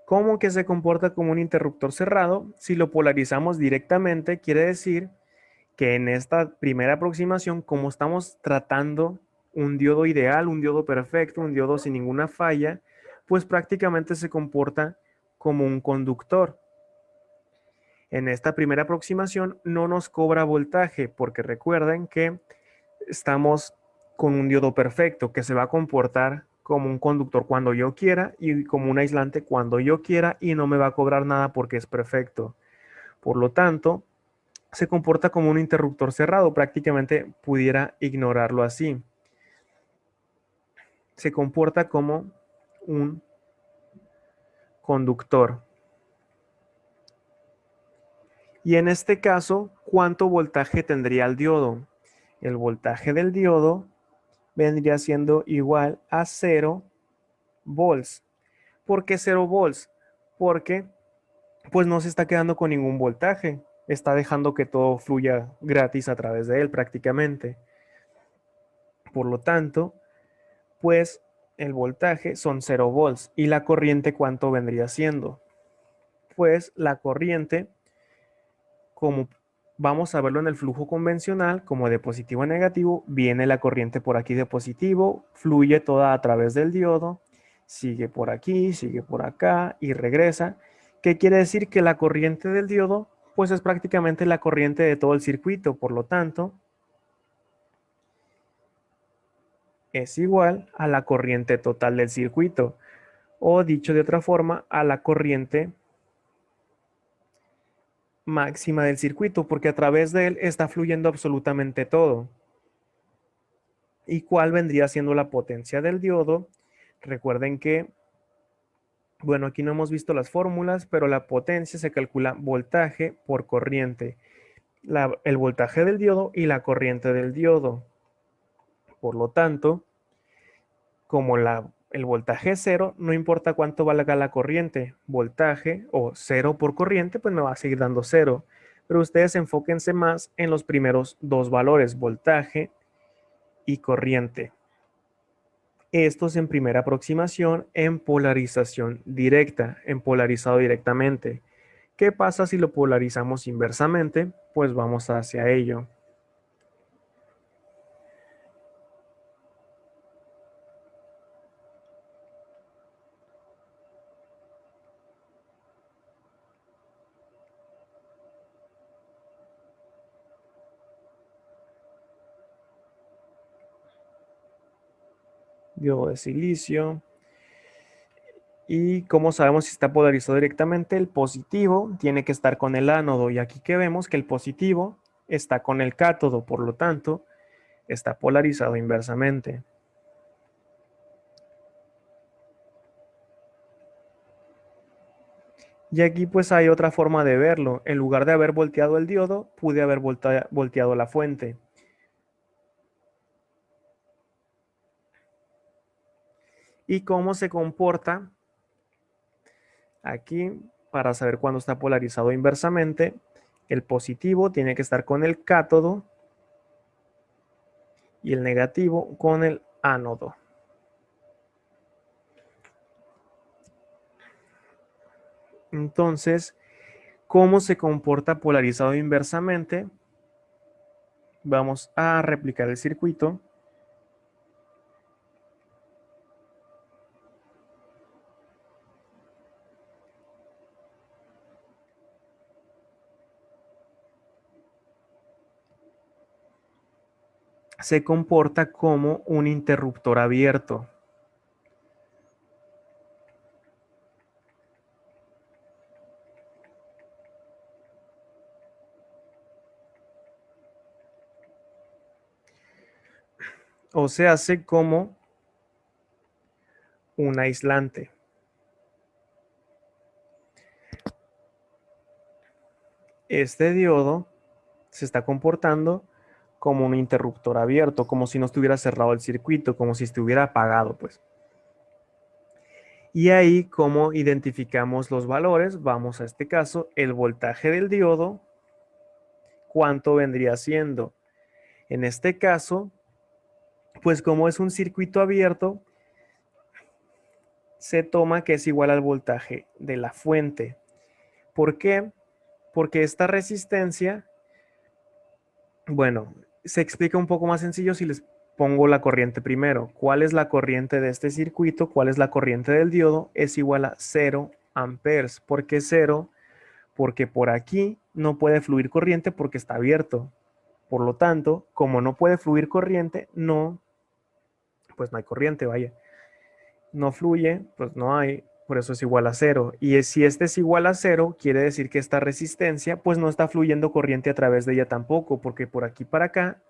¿Cómo que se comporta como un interruptor cerrado? Si lo polarizamos directamente, quiere decir que en esta primera aproximación, como estamos tratando un diodo ideal, un diodo perfecto, un diodo sin ninguna falla, pues prácticamente se comporta como un conductor. En esta primera aproximación no nos cobra voltaje, porque recuerden que estamos con un diodo perfecto que se va a comportar como un conductor cuando yo quiera y como un aislante cuando yo quiera y no me va a cobrar nada porque es perfecto. Por lo tanto, se comporta como un interruptor cerrado, prácticamente pudiera ignorarlo así. Se comporta como un conductor. Y en este caso, ¿cuánto voltaje tendría el diodo? El voltaje del diodo vendría siendo igual a 0 volts. ¿Por qué 0 volts? Porque pues no se está quedando con ningún voltaje. Está dejando que todo fluya gratis a través de él prácticamente. Por lo tanto, pues el voltaje son 0 volts. ¿Y la corriente cuánto vendría siendo? Pues la corriente, como vamos a verlo en el flujo convencional, como de positivo a negativo, viene la corriente por aquí de positivo, fluye toda a través del diodo, sigue por aquí, sigue por acá y regresa. ¿Qué quiere decir? Que la corriente del diodo, pues es prácticamente la corriente de todo el circuito, por lo tanto, es igual a la corriente total del circuito, o dicho de otra forma, a la corriente máxima del circuito, porque a través de él está fluyendo absolutamente todo. ¿Y cuál vendría siendo la potencia del diodo? Recuerden que, bueno, aquí no hemos visto las fórmulas, pero la potencia se calcula voltaje por corriente. El voltaje del diodo y la corriente del diodo. Por lo tanto, como el voltaje es cero, no importa cuánto valga la corriente, voltaje o cero por corriente, pues me va a seguir dando cero. Pero ustedes enfóquense más en los primeros dos valores, voltaje y corriente. Estos en primera aproximación en polarización directa, en polarizado directamente. ¿Qué pasa si lo polarizamos inversamente? Pues vamos hacia ello. Diodo de silicio. ¿Y cómo sabemos si está polarizado directamente? El positivo tiene que estar con el ánodo. Y aquí que vemos que el positivo está con el cátodo. Por lo tanto, está polarizado inversamente. Y aquí pues hay otra forma de verlo. En lugar de haber volteado el diodo, pude haber volteado la fuente. ¿Y cómo se comporta aquí para saber cuándo está polarizado inversamente? El positivo tiene que estar con el cátodo y el negativo con el ánodo. Entonces, ¿cómo se comporta polarizado inversamente? Vamos a replicar el circuito. Se comporta como un interruptor abierto. o se hace como un aislante. Este diodo se está comportando como un interruptor abierto, como si no estuviera cerrado el circuito, como si estuviera apagado, pues. Y ahí, ¿cómo identificamos los valores? Vamos a este caso, el voltaje del diodo, ¿cuánto vendría siendo? En este caso, pues como es un circuito abierto, se toma que es igual al voltaje de la fuente. ¿Por qué? Porque esta resistencia, bueno, se explica un poco más sencillo si les pongo la corriente primero. ¿Cuál es la corriente de este circuito? ¿Cuál es la corriente del diodo? Es igual a 0 amperes. ¿Por qué 0? Porque por aquí no puede fluir corriente porque está abierto. Por lo tanto, como no puede fluir corriente, pues no hay corriente, vaya. No fluye, pues no hay, por eso es igual a 0. Y si este es igual a 0, quiere decir que esta resistencia, pues no está fluyendo corriente a través de ella tampoco, porque por aquí para acá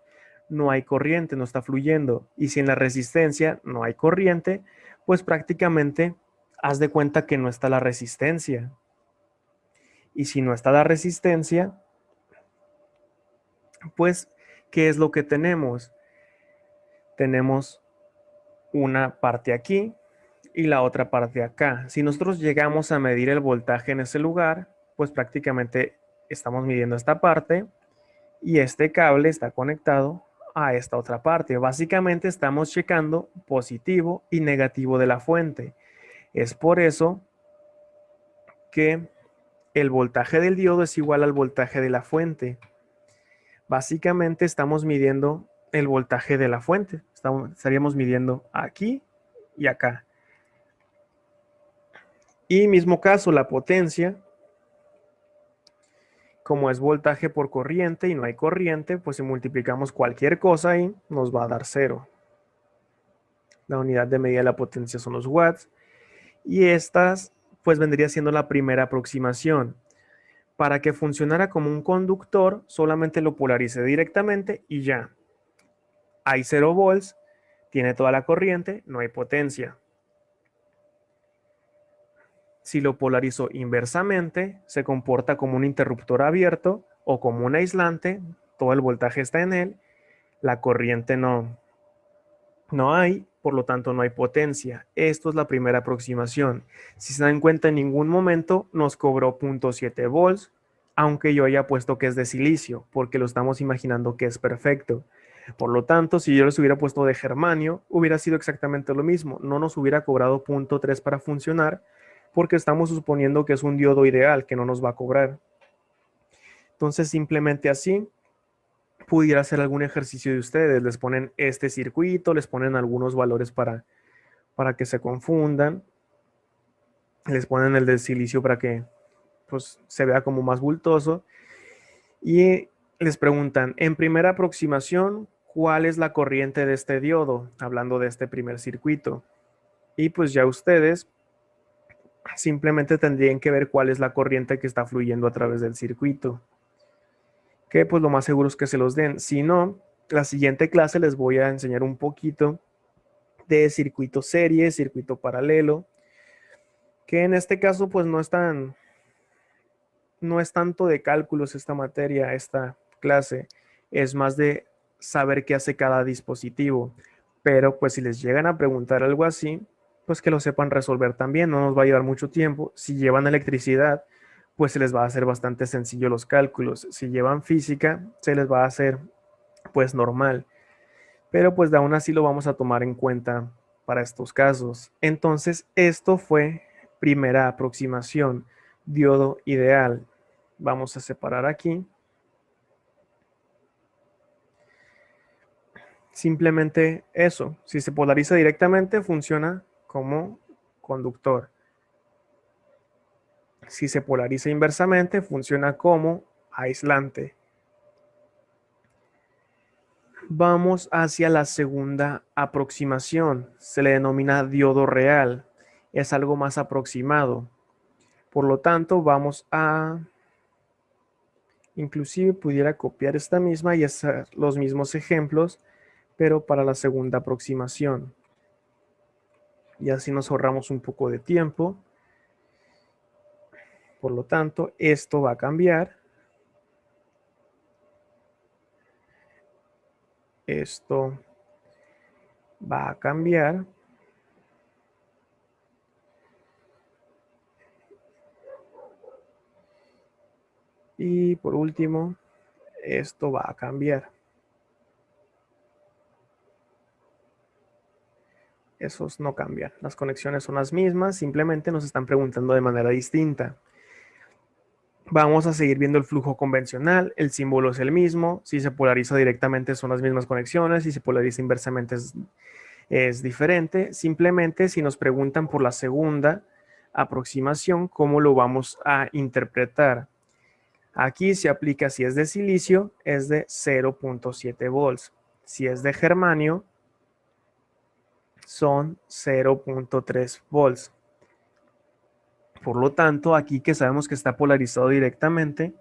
no hay corriente, no está fluyendo. Y si en la resistencia no hay corriente, pues prácticamente haz de cuenta que no está la resistencia. Y si no está la resistencia, pues, ¿qué es lo que tenemos? Tenemos una parte aquí y la otra parte acá. Si nosotros llegamos a medir el voltaje en ese lugar, pues prácticamente estamos midiendo esta parte y este cable está conectado a esta otra parte. Básicamente estamos checando positivo y negativo de la fuente. Es por eso que el voltaje del diodo es igual al voltaje de la fuente. Básicamente estamos midiendo el voltaje de la fuente. Estaríamos midiendo aquí y acá. Y mismo caso, la potencia, como es voltaje por corriente y no hay corriente, pues si multiplicamos cualquier cosa ahí, nos va a dar 0. La unidad de medida de la potencia son los watts. Y estas, pues vendría siendo la primera aproximación. Para que funcionara como un conductor, solamente lo polarice directamente y ya. Hay 0 volts, tiene toda la corriente, no hay potencia. Si lo polarizo inversamente, se comporta como un interruptor abierto o como un aislante, todo el voltaje está en él, la corriente no hay, por lo tanto no hay potencia. Esto es la primera aproximación. Si se dan cuenta, en ningún momento nos cobró 0.7 volts, aunque yo haya puesto que es de silicio, porque lo estamos imaginando que es perfecto. Por lo tanto, si yo les hubiera puesto de germanio, hubiera sido exactamente lo mismo. No nos hubiera cobrado 0.3 para funcionar, porque estamos suponiendo que es un diodo ideal, que no nos va a cobrar. Entonces, simplemente así, pudiera hacer algún ejercicio de ustedes. Les ponen este circuito, les ponen algunos valores para que se confundan. Les ponen el del silicio para que pues, se vea como más bultoso. Y les preguntan, en primera aproximación, ¿cuál es la corriente de este diodo? Hablando de este primer circuito. Y pues ya ustedes simplemente tendrían que ver cuál es la corriente que está fluyendo a través del circuito. Que pues lo más seguro es que se los den. Si no, la siguiente clase les voy a enseñar un poquito de circuito serie, circuito paralelo, que en este caso pues no es tanto de cálculos esta materia, esta clase, es más de saber qué hace cada dispositivo. Pero pues si les llegan a preguntar algo así, pues que lo sepan resolver también, no nos va a llevar mucho tiempo. Si llevan electricidad, pues se les va a hacer bastante sencillo los cálculos. Si llevan física, se les va a hacer pues normal. Pero pues de aún así lo vamos a tomar en cuenta para estos casos. Entonces, esto fue primera aproximación, diodo ideal. Vamos a separar aquí. Simplemente eso, si se polariza directamente, funciona como conductor. Si se polariza inversamente, funciona como aislante. Vamos hacia la segunda aproximación. Se le denomina diodo real. Es algo más aproximado. Por lo tanto, vamos a, inclusive pudiera copiar esta misma y hacer los mismos ejemplos, pero para la segunda aproximación. Y así nos ahorramos un poco de tiempo. Por lo tanto, esto va a cambiar. Esto va a cambiar. Y por último, esto va a cambiar. Esos no cambian. Las conexiones son las mismas, simplemente nos están preguntando de manera distinta. Vamos a seguir viendo el flujo convencional, el símbolo es el mismo, si se polariza directamente son las mismas conexiones, si se polariza inversamente es diferente. Simplemente si nos preguntan por la segunda aproximación, ¿cómo lo vamos a interpretar? Aquí se aplica si es de silicio, es de 0.7 volts. Si es de germanio, son 0.3 volts. Por lo tanto, aquí que sabemos que está polarizado directamente,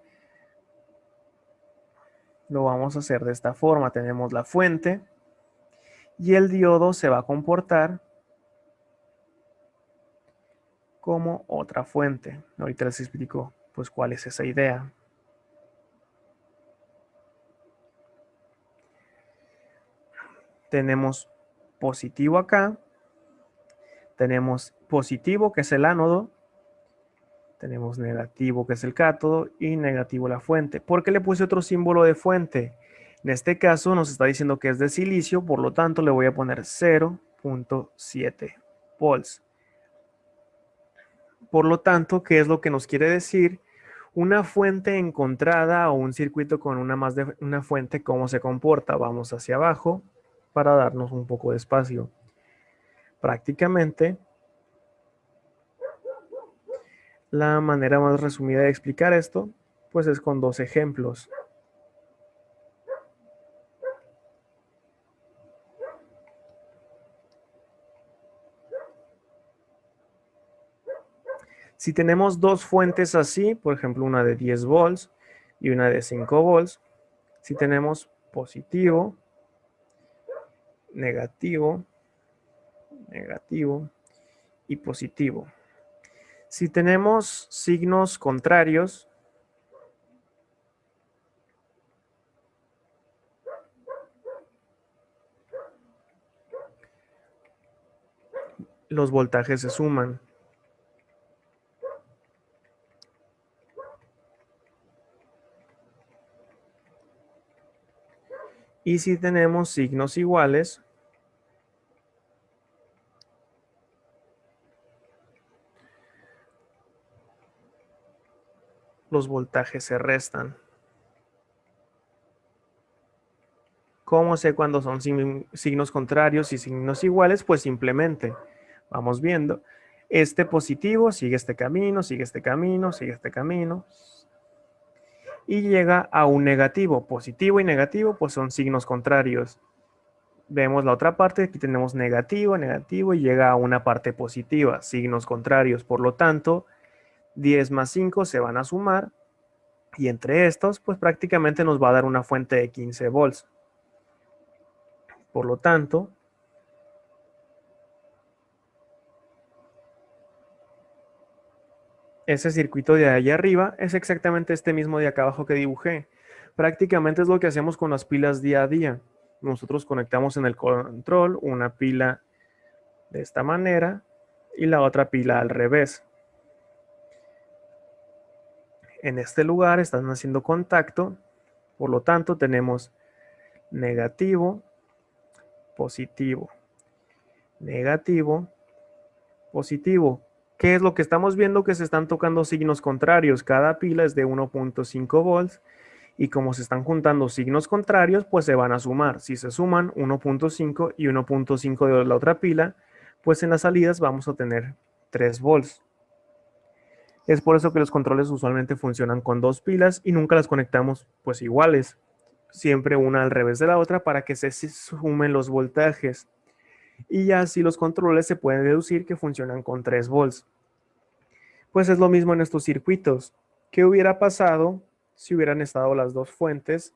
lo vamos a hacer de esta forma. Tenemos la fuente y el diodo se va a comportar como otra fuente. Ahorita les explico pues cuál es esa idea. Tenemos positivo acá, tenemos positivo que es el ánodo, tenemos negativo que es el cátodo y negativo la fuente. ¿Por qué le puse otro símbolo de fuente? En este caso nos está diciendo que es de silicio, por lo tanto le voy a poner 0.7 volts. Por lo tanto, ¿qué es lo que nos quiere decir? Una fuente encontrada o un circuito con una fuente, ¿cómo se comporta? Vamos hacia abajo para darnos un poco de espacio. Prácticamente, la manera más resumida de explicar esto, pues es con dos ejemplos. Si tenemos dos fuentes así, por ejemplo, una de 10 volts y una de 5 volts, si tenemos positivo, negativo, negativo y positivo. Si tenemos signos contrarios, los voltajes se suman. Y si tenemos signos iguales, los voltajes se restan. ¿Cómo sé cuando son signos contrarios y signos iguales? Pues simplemente vamos viendo. Este positivo sigue este camino, sigue este camino, sigue este camino. Y llega a un negativo. Positivo y negativo pues son signos contrarios. Vemos la otra parte, aquí tenemos negativo, negativo y llega a una parte positiva, signos contrarios. Por lo tanto, 10 más 5 se van a sumar y entre estos pues prácticamente nos va a dar una fuente de 15 volts. Por lo tanto, ese circuito de ahí arriba es exactamente este mismo de acá abajo que dibujé. Prácticamente es lo que hacemos con las pilas día a día. Nosotros conectamos en el control una pila de esta manera y la otra pila al revés. En este lugar están haciendo contacto, por lo tanto tenemos negativo, positivo, negativo, positivo. ¿Qué es lo que estamos viendo? Que se están tocando signos contrarios. Cada pila es de 1.5 volts y como se están juntando signos contrarios, pues se van a sumar. Si se suman 1.5 y 1.5 de la otra pila, pues en las salidas vamos a tener 3 volts. Es por eso que los controles usualmente funcionan con dos pilas y nunca las conectamos pues iguales. Siempre una al revés de la otra para que se sumen los voltajes. Y ya así los controles se pueden deducir que funcionan con 3 volts. Pues es lo mismo en estos circuitos. ¿Qué hubiera pasado si hubieran estado las dos fuentes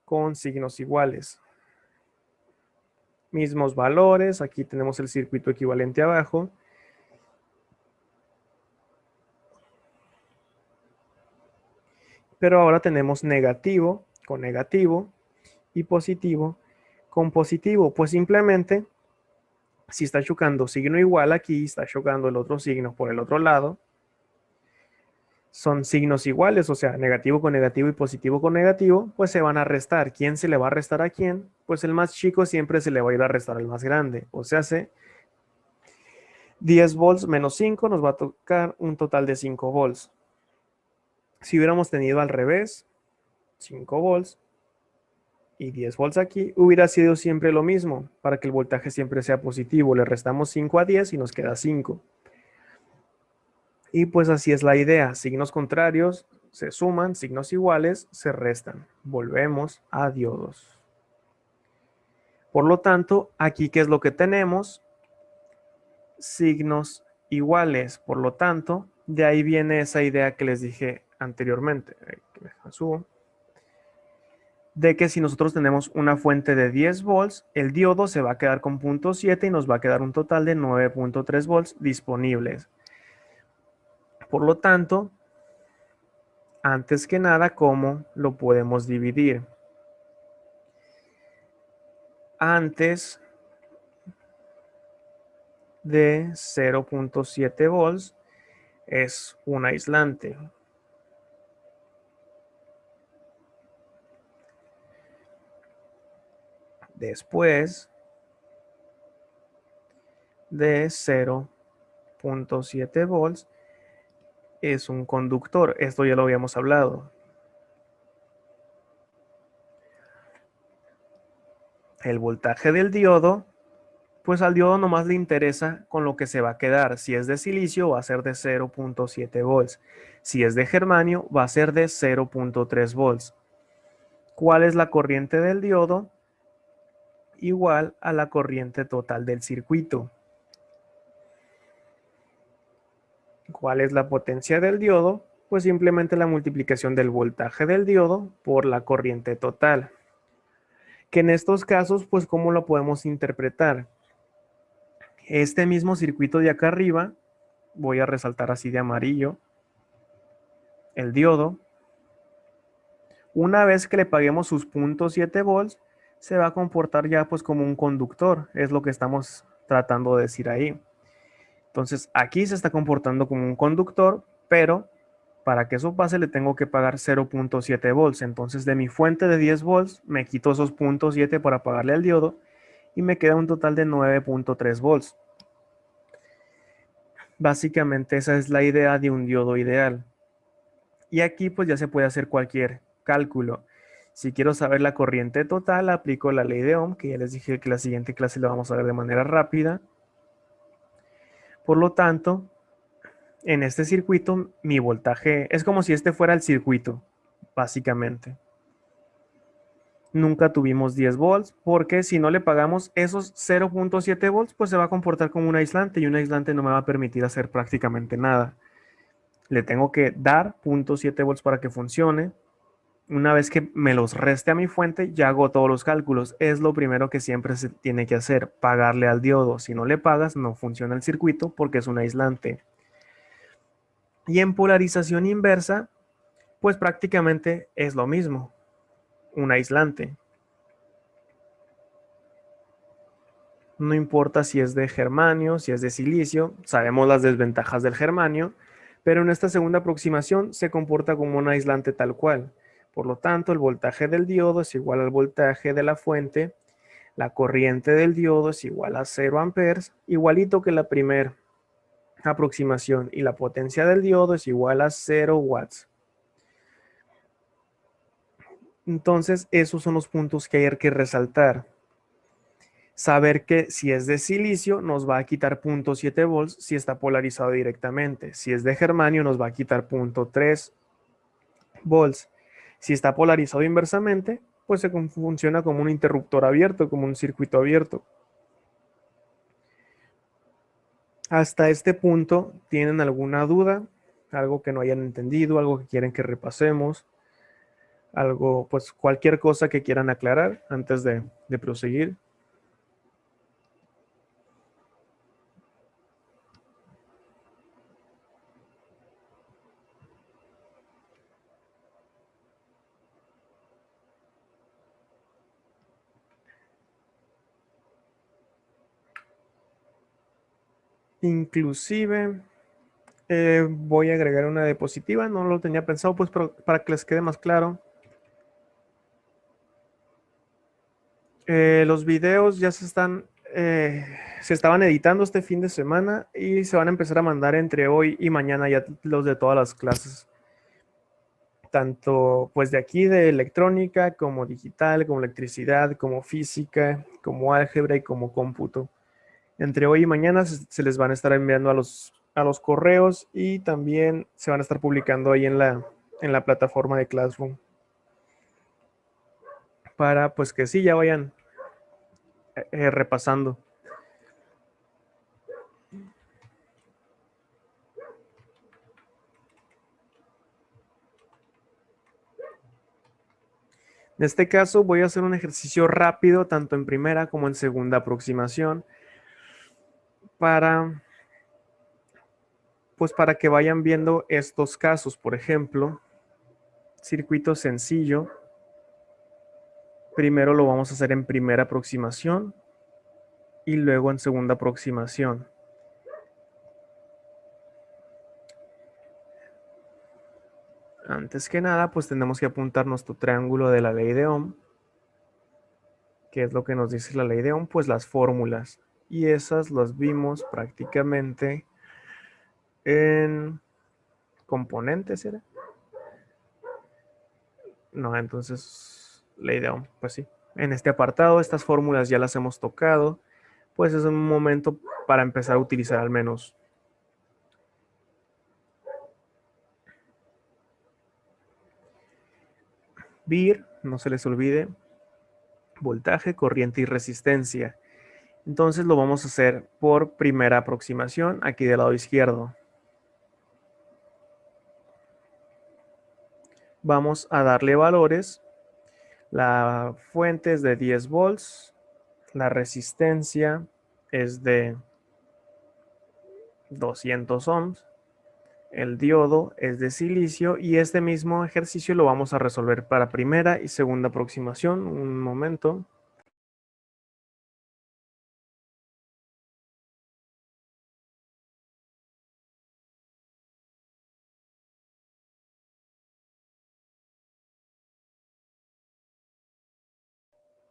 con signos iguales? mismos valores, aquí tenemos el circuito equivalente abajo. Pero ahora tenemos negativo con negativo y positivo con positivo. Pues simplemente, si está chocando signo igual aquí, está chocando el otro signo por el otro lado, son signos iguales, o sea, negativo con negativo y positivo con negativo, pues se van a restar. ¿Quién se le va a restar a quién? Pues el más chico siempre se le va a ir a restar al más grande. O sea, 10 volts menos 5 nos va a tocar un total de 5 volts. Si hubiéramos tenido al revés, 5 volts y 10 volts aquí, hubiera sido siempre lo mismo. Para que el voltaje siempre sea positivo, le restamos 5 a 10 y nos queda 5. Y pues así es la idea. Signos contrarios se suman, signos iguales se restan. Volvemos a diodos. Por lo tanto, aquí, ¿qué es lo que tenemos? Signos iguales. Por lo tanto, de ahí viene esa idea que les dije anteriormente. Subo. De que si nosotros tenemos una fuente de 10 volts, el diodo se va a quedar con 0.7 y nos va a quedar un total de 9.3 volts disponibles. Por lo tanto, antes que nada, ¿cómo lo podemos dividir? Antes de 0.7 volts es un aislante. Después de 0.7 volts es un conductor. Esto ya lo habíamos hablado. El voltaje del diodo, pues al diodo nomás le interesa con lo que se va a quedar. Si es de silicio va a ser de 0.7 volts. Si es de germanio va a ser de 0.3 volts. ¿Cuál es la corriente del diodo? Igual a la corriente total del circuito. ¿Cuál es la potencia del diodo? Pues simplemente la multiplicación del voltaje del diodo por la corriente total. Que en estos casos, pues, ¿cómo lo podemos interpretar? Este mismo circuito de acá arriba, voy a resaltar así de amarillo, el diodo, una vez que le paguemos sus 0.7 volts, se va a comportar ya pues como un conductor, es lo que estamos tratando de decir ahí. Entonces aquí se está comportando como un conductor, pero para que eso pase le tengo que pagar 0.7 volts. Entonces de mi fuente de 10 volts me quito esos 0.7 para pagarle al diodo y me queda un total de 9.3 volts. Básicamente esa es la idea de un diodo ideal. Y aquí pues ya se puede hacer cualquier cálculo. Si quiero saber la corriente total, aplico la ley de Ohm, que ya les dije que la siguiente clase la vamos a ver de manera rápida. Por lo tanto, en este circuito, mi voltaje es como si este fuera el circuito, básicamente. Nunca tuvimos 10 volts, porque si no le pagamos esos 0.7 volts, pues se va a comportar como un aislante y un aislante no me va a permitir hacer prácticamente nada. Le tengo que dar 0.7 volts para que funcione. Una vez que me los reste a mi fuente, ya hago todos los cálculos. Es lo primero que siempre se tiene que hacer, pagarle al diodo. Si no le pagas, no funciona el circuito porque es un aislante. Y en polarización inversa, pues prácticamente es lo mismo, un aislante. No importa si es de germanio, si es de silicio, sabemos las desventajas del germanio, pero en esta segunda aproximación se comporta como un aislante tal cual. Por lo tanto, el voltaje del diodo es igual al voltaje de la fuente, la corriente del diodo es igual a 0 amperes, igualito que la primera aproximación, y la potencia del diodo es igual a 0 watts. Entonces, esos son los puntos que hay que resaltar. Saber que si es de silicio nos va a quitar 0.7 volts si está polarizado directamente. Si es de germanio nos va a quitar 0.3 volts. Si está polarizado inversamente, pues se funciona como un interruptor abierto, como un circuito abierto. Hasta este punto, ¿tienen alguna duda? ¿Algo que no hayan entendido? ¿Algo que quieren que repasemos? Algo, pues cualquier cosa que quieran aclarar antes de proseguir. Inclusive voy a agregar una diapositiva, no lo tenía pensado, pues para que les quede más claro. Los videos ya se estaban editando este fin de semana y se van a empezar a mandar entre hoy y mañana ya los de todas las clases. Tanto pues de aquí de electrónica, como digital, como electricidad, como física, como álgebra y como cómputo. Entre hoy y mañana se les van a estar enviando a los correos y también se van a estar publicando ahí en la plataforma de Classroom. Para pues que sí, ya vayan repasando. En este caso voy a hacer un ejercicio rápido, tanto en primera como en segunda aproximación, para, pues para que vayan viendo estos casos. Por ejemplo, circuito sencillo. Primero lo vamos a hacer en primera aproximación y luego en segunda aproximación. Antes que nada, pues tenemos que apuntar nuestro triángulo de la ley de Ohm. ¿Qué es lo que nos dice la ley de Ohm? Pues las fórmulas. Y esas las vimos prácticamente en componentes, ¿era? No, entonces, ley de Ohm, pues sí. En este apartado, estas fórmulas ya las hemos tocado, pues es un momento para empezar a utilizar al menos. VIR, no se les olvide, voltaje, corriente y resistencia. Entonces lo vamos a hacer por primera aproximación, aquí del lado izquierdo. Vamos a darle valores. La fuente es de 10 volts, la resistencia es de 200 ohms, el diodo es de silicio y este mismo ejercicio lo vamos a resolver para primera y segunda aproximación. Un momento.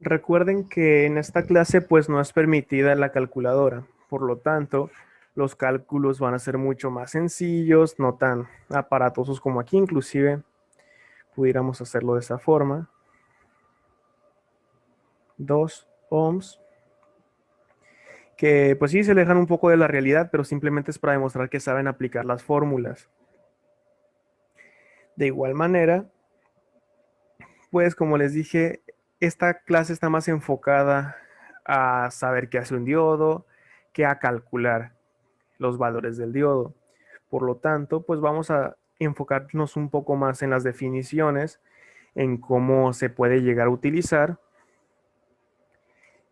Recuerden que en esta clase pues no es permitida la calculadora, por lo tanto los cálculos van a ser mucho más sencillos, no tan aparatosos como aquí, inclusive pudiéramos hacerlo de esa forma. 2 ohms, que pues sí se alejan un poco de la realidad, pero simplemente es para demostrar que saben aplicar las fórmulas. De igual manera, pues como les dije, esta clase está más enfocada a saber qué hace un diodo que a calcular los valores del diodo. Por lo tanto, pues vamos a enfocarnos un poco más en las definiciones, en cómo se puede llegar a utilizar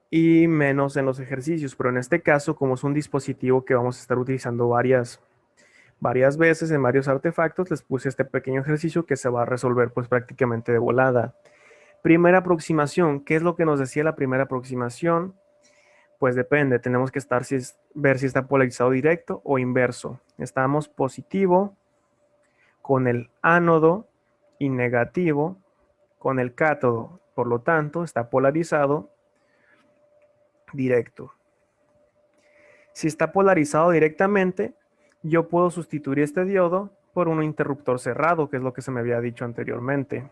y menos en los ejercicios. Pero en este caso, como es un dispositivo que vamos a estar utilizando varias veces en varios artefactos, les puse este pequeño ejercicio que se va a resolver pues prácticamente de volada. Primera aproximación, ¿qué es lo que nos decía la primera aproximación? Pues depende, tenemos que ver si está polarizado directo o inverso. Estamos positivo con el ánodo y negativo con el cátodo. Por lo tanto, está polarizado directo. Si está polarizado directamente, yo puedo sustituir este diodo por un interruptor cerrado, que es lo que se me había dicho anteriormente.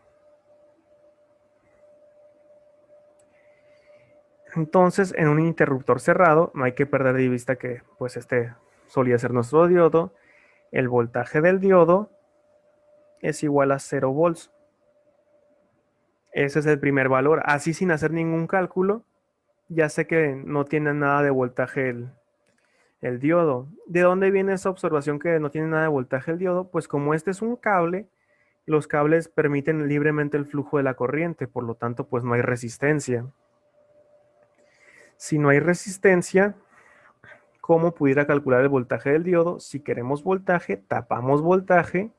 Entonces, en un interruptor cerrado, no hay que perder de vista que pues este solía ser nuestro diodo. El voltaje del diodo es igual a 0 volts. Ese es el primer valor. Así sin hacer ningún cálculo, ya sé que no tiene nada de voltaje el diodo. ¿De dónde viene esa observación que no tiene nada de voltaje el diodo? Pues como este es un cable, los cables permiten libremente el flujo de la corriente, por lo tanto pues no hay resistencia. Si no hay resistencia, ¿cómo pudiera calcular el voltaje del diodo? Si queremos voltaje, tapamos voltaje.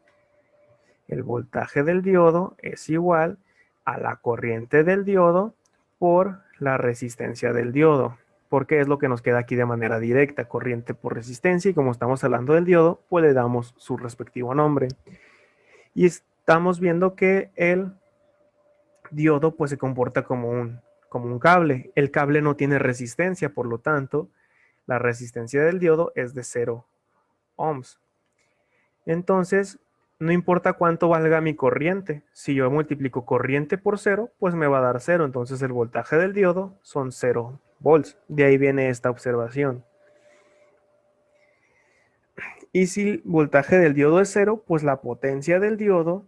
El voltaje del diodo es igual a la corriente del diodo por la resistencia del diodo. porque es lo que nos queda aquí de manera directa, corriente por resistencia, y como estamos hablando del diodo, pues le damos su respectivo nombre. Y estamos viendo que el diodo pues se comporta como un cable. El cable no tiene resistencia, por lo tanto, la resistencia del diodo es de 0 ohms. Entonces, no importa cuánto valga mi corriente, si yo multiplico corriente por 0, pues me va a dar 0. Entonces el voltaje del diodo son 0 volts. De ahí viene esta observación. Y si el voltaje del diodo es 0, pues la potencia del diodo,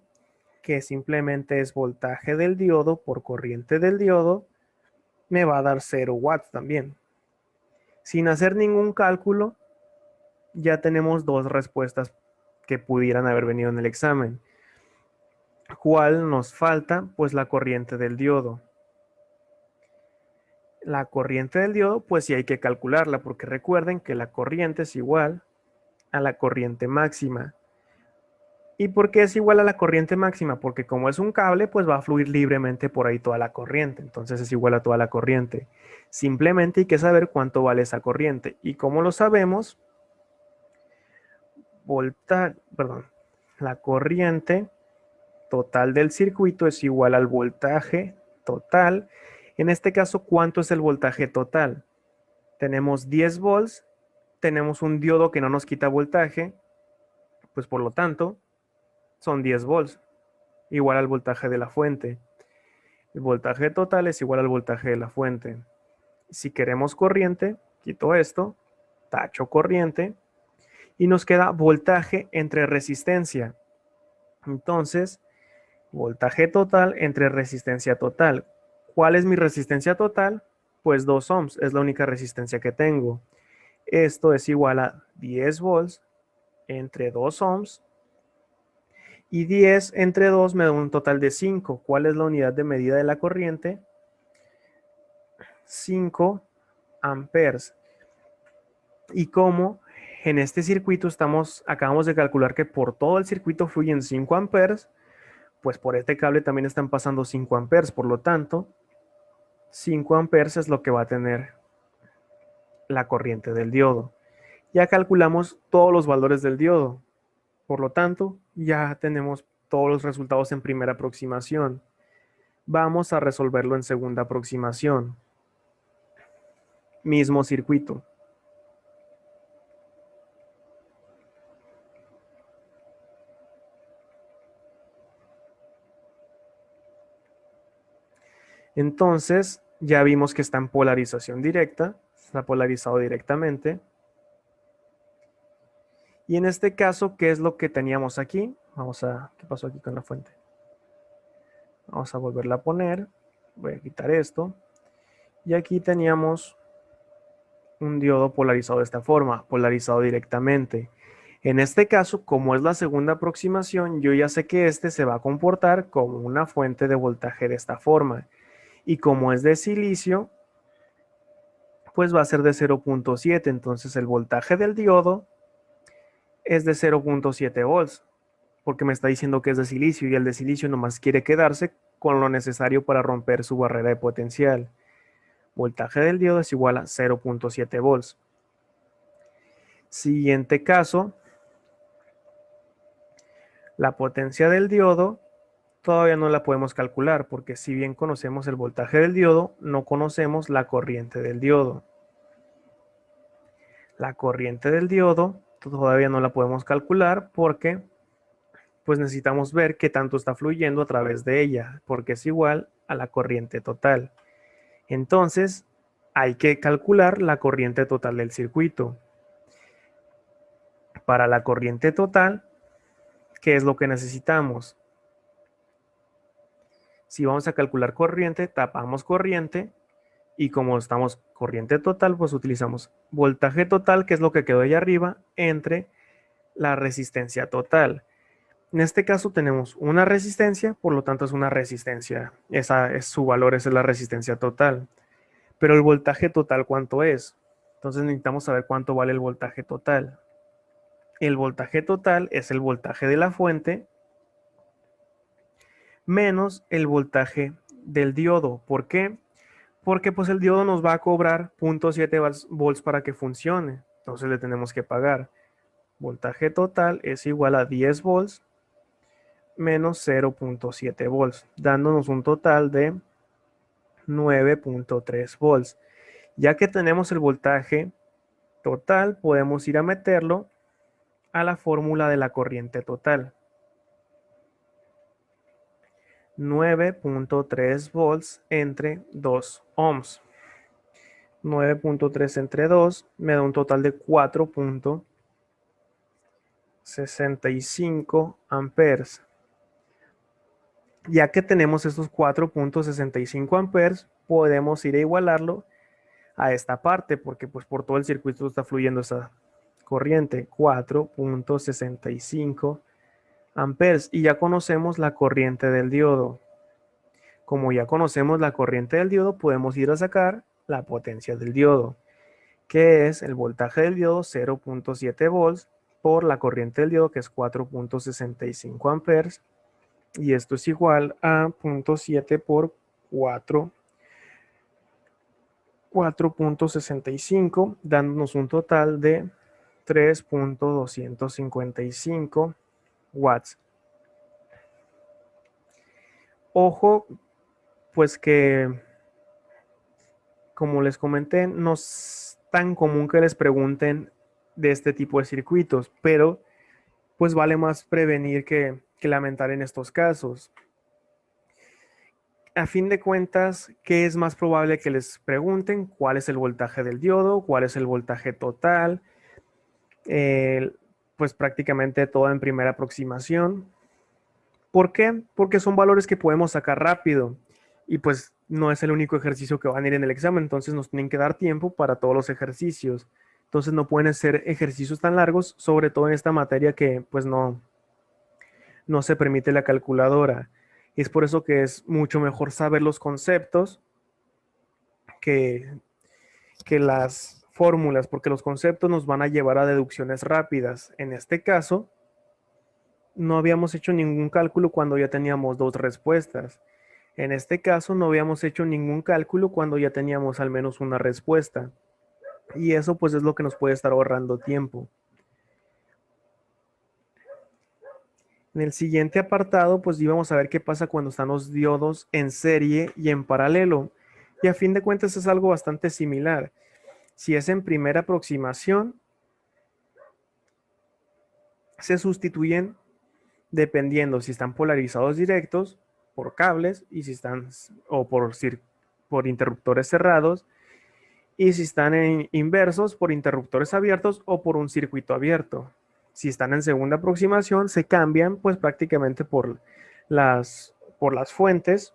que simplemente es voltaje del diodo por corriente del diodo, me va a dar 0 watts también. Sin hacer ningún cálculo, ya tenemos dos respuestas que pudieran haber venido en el examen. ¿Cuál nos falta? Pues la corriente del diodo. La corriente del diodo, pues sí hay que calcularla, porque recuerden que la corriente es igual a la corriente máxima. ¿Y por qué es igual a la corriente máxima? Porque como es un cable, pues va a fluir libremente por ahí toda la corriente. Entonces es igual a toda la corriente. Simplemente hay que saber cuánto vale esa corriente. ¿Y cómo lo sabemos? La corriente total del circuito es igual al voltaje total. En este caso, ¿cuánto es el voltaje total? Tenemos 10 volts, tenemos un diodo que no nos quita voltaje, pues por lo tanto, son 10 volts, igual al voltaje de la fuente. El voltaje total es igual al voltaje de la fuente. Si queremos corriente, quito esto, tacho corriente, y nos queda voltaje entre resistencia. Entonces, voltaje total entre resistencia total. ¿Cuál es mi resistencia total? Pues 2 ohms, es la única resistencia que tengo. Esto es igual a 10 volts entre 2 ohms. Y 10 entre 2 me da un total de 5. ¿Cuál es la unidad de medida de la corriente? 5 amperes. Y como en este circuito acabamos de calcular que por todo el circuito fluyen 5 amperes, pues por este cable también están pasando 5 amperes. Por lo tanto, 5 amperes es lo que va a tener la corriente del diodo. Ya calculamos todos los valores del diodo. Por lo tanto, ya tenemos todos los resultados en primera aproximación. Vamos a resolverlo en segunda aproximación. Mismo circuito. Entonces, ya vimos que está en polarización directa, está polarizado directamente. Y en este caso, ¿qué es lo que teníamos aquí? ¿Qué pasó aquí con la fuente? Vamos a volverla a poner. Voy a quitar esto. Y aquí teníamos un diodo polarizado de esta forma, polarizado directamente. En este caso, como es la segunda aproximación, yo ya sé que este se va a comportar como una fuente de voltaje de esta forma. Y como es de silicio, pues va a ser de 0.7. Entonces el voltaje del diodo es de 0.7 volts, porque me está diciendo que es de silicio y el de silicio nomás quiere quedarse con lo necesario para romper su barrera de potencial. Voltaje del diodo es igual a 0.7 volts. Siguiente caso, la potencia del diodo todavía no la podemos calcular porque si bien conocemos el voltaje del diodo, no conocemos la corriente del diodo. La corriente del diodo todavía no la podemos calcular porque pues necesitamos ver qué tanto está fluyendo a través de ella, porque es igual a la corriente total. Entonces, hay que calcular la corriente total del circuito. Para la corriente total, ¿qué es lo que necesitamos? Si vamos a calcular corriente, tapamos corriente y como estamos corriente total, pues utilizamos voltaje total, que es lo que quedó ahí arriba, entre la resistencia total. En este caso tenemos una resistencia, por lo tanto es una resistencia. Esa es su valor, esa es la resistencia total. Pero el voltaje total, ¿cuánto es? Entonces necesitamos saber cuánto vale el voltaje total. El voltaje total es el voltaje de la fuente menos el voltaje del diodo. ¿Por qué? porque pues el diodo nos va a cobrar 0.7 volts para que funcione. Entonces le tenemos que pagar. Voltaje total es igual a 10 volts menos 0.7 volts, dándonos un total de 9.3 volts. Ya que tenemos el voltaje total, podemos ir a meterlo a la fórmula de la corriente total. 9.3 volts entre 2 ohms. 9.3 entre 2 me da un total de 4.65 amperes. Ya que tenemos estos 4.65 amperes, podemos ir a igualarlo a esta parte, porque pues por todo el circuito está fluyendo esa corriente, 4.65 amperes. Y ya conocemos la corriente del diodo. Como ya conocemos la corriente del diodo, podemos ir a sacar la potencia del diodo, que es el voltaje del diodo 0.7 volts por la corriente del diodo, que es 4.65 amperes. Y esto es igual a 0.7 por 4.65, dándonos un total de 3.255 watts. Ojo, pues que, como les comenté, no es tan común que les pregunten de este tipo de circuitos, pero pues vale más prevenir que lamentar en estos casos. A fin de cuentas, ¿qué es más probable que les pregunten? ¿Cuál es el voltaje del diodo? ¿Cuál es el voltaje total? Pues prácticamente todo en primera aproximación. ¿Por qué? Porque son valores que podemos sacar rápido y pues no es el único ejercicio que van a ir en el examen, entonces nos tienen que dar tiempo para todos los ejercicios. Entonces no pueden ser ejercicios tan largos, sobre todo en esta materia que pues no se permite la calculadora. Y es por eso que es mucho mejor saber los conceptos que, que las fórmulas, porque los conceptos nos van a llevar a deducciones rápidas. En este caso, no habíamos hecho ningún cálculo cuando ya teníamos dos respuestas. En este caso, no habíamos hecho ningún cálculo cuando ya teníamos al menos una respuesta. Y eso pues es lo que nos puede estar ahorrando tiempo. En el siguiente apartado, pues íbamos a ver qué pasa cuando están los diodos en serie y en paralelo. Y a fin de cuentas es algo bastante similar. Si es en primera aproximación, se sustituyen dependiendo si están polarizados directos por cables y si están o por interruptores cerrados, y si están en inversos por interruptores abiertos o por un circuito abierto. Si están en segunda aproximación, se cambian pues prácticamente por las fuentes,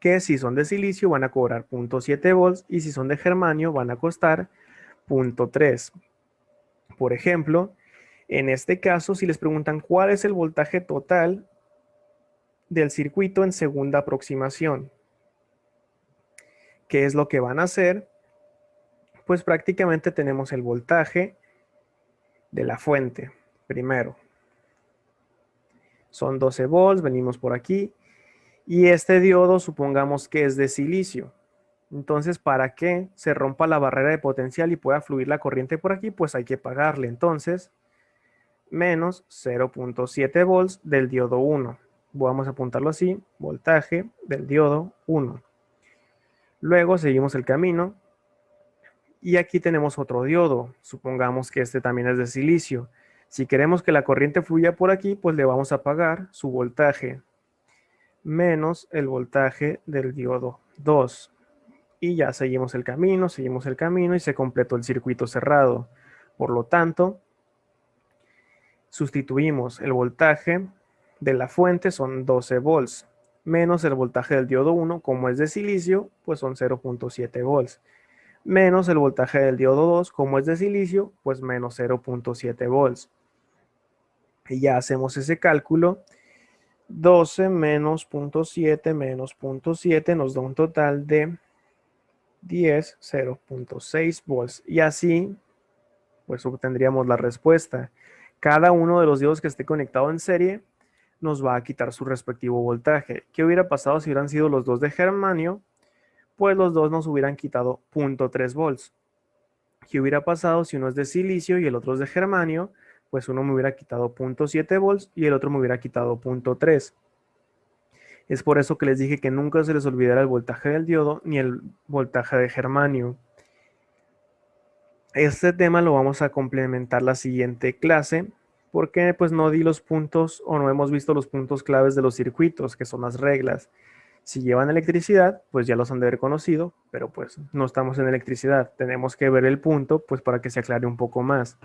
que si son de silicio van a cobrar 0.7 volts y si son de germanio van a costar 0.3. Por ejemplo, en este caso, si les preguntan cuál es el voltaje total del circuito en segunda aproximación, ¿qué es lo que van a hacer? Pues prácticamente tenemos el voltaje de la fuente primero. Son 12 volts, venimos por aquí. Y este diodo supongamos que es de silicio. Entonces, para que se rompa la barrera de potencial y pueda fluir la corriente por aquí, pues hay que pagarle. Entonces, menos 0.7 volts del diodo 1. Vamos a apuntarlo así, voltaje del diodo 1. Luego seguimos el camino y aquí tenemos otro diodo. Supongamos que este también es de silicio. Si queremos que la corriente fluya por aquí, pues le vamos a pagar su voltaje menos el voltaje del diodo 2. Y ya seguimos el camino y se completó el circuito cerrado. Por lo tanto, sustituimos el voltaje de la fuente, son 12 volts, menos el voltaje del diodo 1, como es de silicio, pues son 0.7 volts, menos el voltaje del diodo 2, como es de silicio, pues menos 0.7 volts. Y ya hacemos ese cálculo. 12 menos 0.7 menos 0.7 nos da un total de 10, 0.6 volts. Y así, pues obtendríamos la respuesta. Cada uno de los diodos que esté conectado en serie nos va a quitar su respectivo voltaje. ¿Qué hubiera pasado si hubieran sido los dos de germanio? pues los dos nos hubieran quitado 0.3 volts. ¿Qué hubiera pasado si uno es de silicio y el otro es de germanio? Pues uno me hubiera quitado 0.7 volts y el otro me hubiera quitado 0.3. Es por eso que les dije que nunca se les olvidara el voltaje del diodo ni el voltaje de germanio. Este tema lo vamos a complementar la siguiente clase, porque pues no di los puntos o no hemos visto los puntos claves de los circuitos, que son las reglas. Si llevan electricidad, pues ya los han de haber conocido, pero pues no estamos en electricidad. Tenemos que ver el punto, pues para que se aclare un poco más.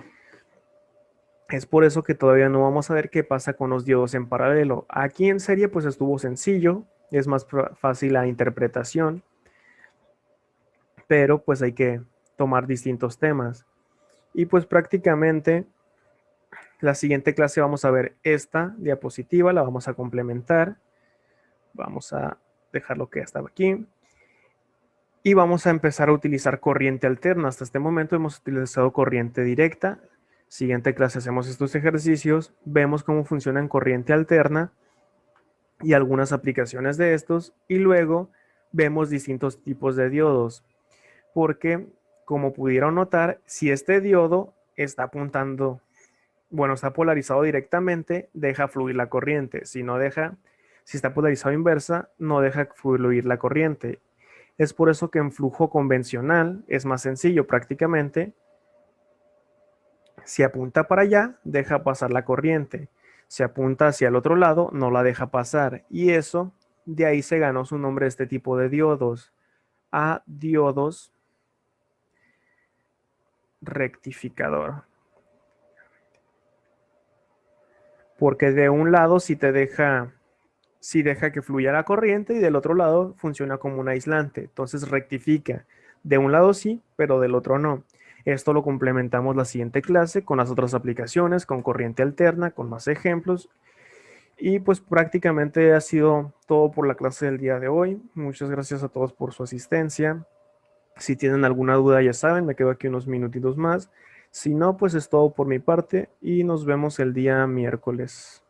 Es por eso que todavía no vamos a ver qué pasa con los diodos en paralelo. Aquí en serie pues estuvo sencillo, es más fácil la interpretación, pero pues hay que tomar distintos temas. Y pues prácticamente la siguiente clase vamos a ver esta diapositiva, la vamos a complementar. Vamos a dejar lo que estaba aquí. Y vamos a empezar a utilizar corriente alterna. Hasta este momento hemos utilizado corriente directa. Siguiente clase hacemos estos ejercicios, vemos cómo funciona en corriente alterna y algunas aplicaciones de estos, y luego vemos distintos tipos de diodos. Porque, como pudieron notar, si este diodo está apuntando, bueno, está polarizado directamente, deja fluir la corriente. Si no deja, si está polarizado inversa, no deja fluir la corriente. Es por eso que en flujo convencional es más sencillo prácticamente. Si apunta para allá, deja pasar la corriente. Si apunta hacia el otro lado, no la deja pasar. Y eso, de ahí se ganó su nombre este tipo de diodos. A diodos rectificador. Porque de un lado sí deja que fluya la corriente y del otro lado funciona como un aislante. Entonces rectifica. De un lado sí, pero del otro no. Esto lo complementamos la siguiente clase con las otras aplicaciones, con corriente alterna, con más ejemplos. Y pues prácticamente ha sido todo por la clase del día de hoy. Muchas gracias a todos por su asistencia. Si tienen alguna duda, ya saben, me quedo aquí unos minutitos más. Si no, pues es todo por mi parte y nos vemos el día miércoles.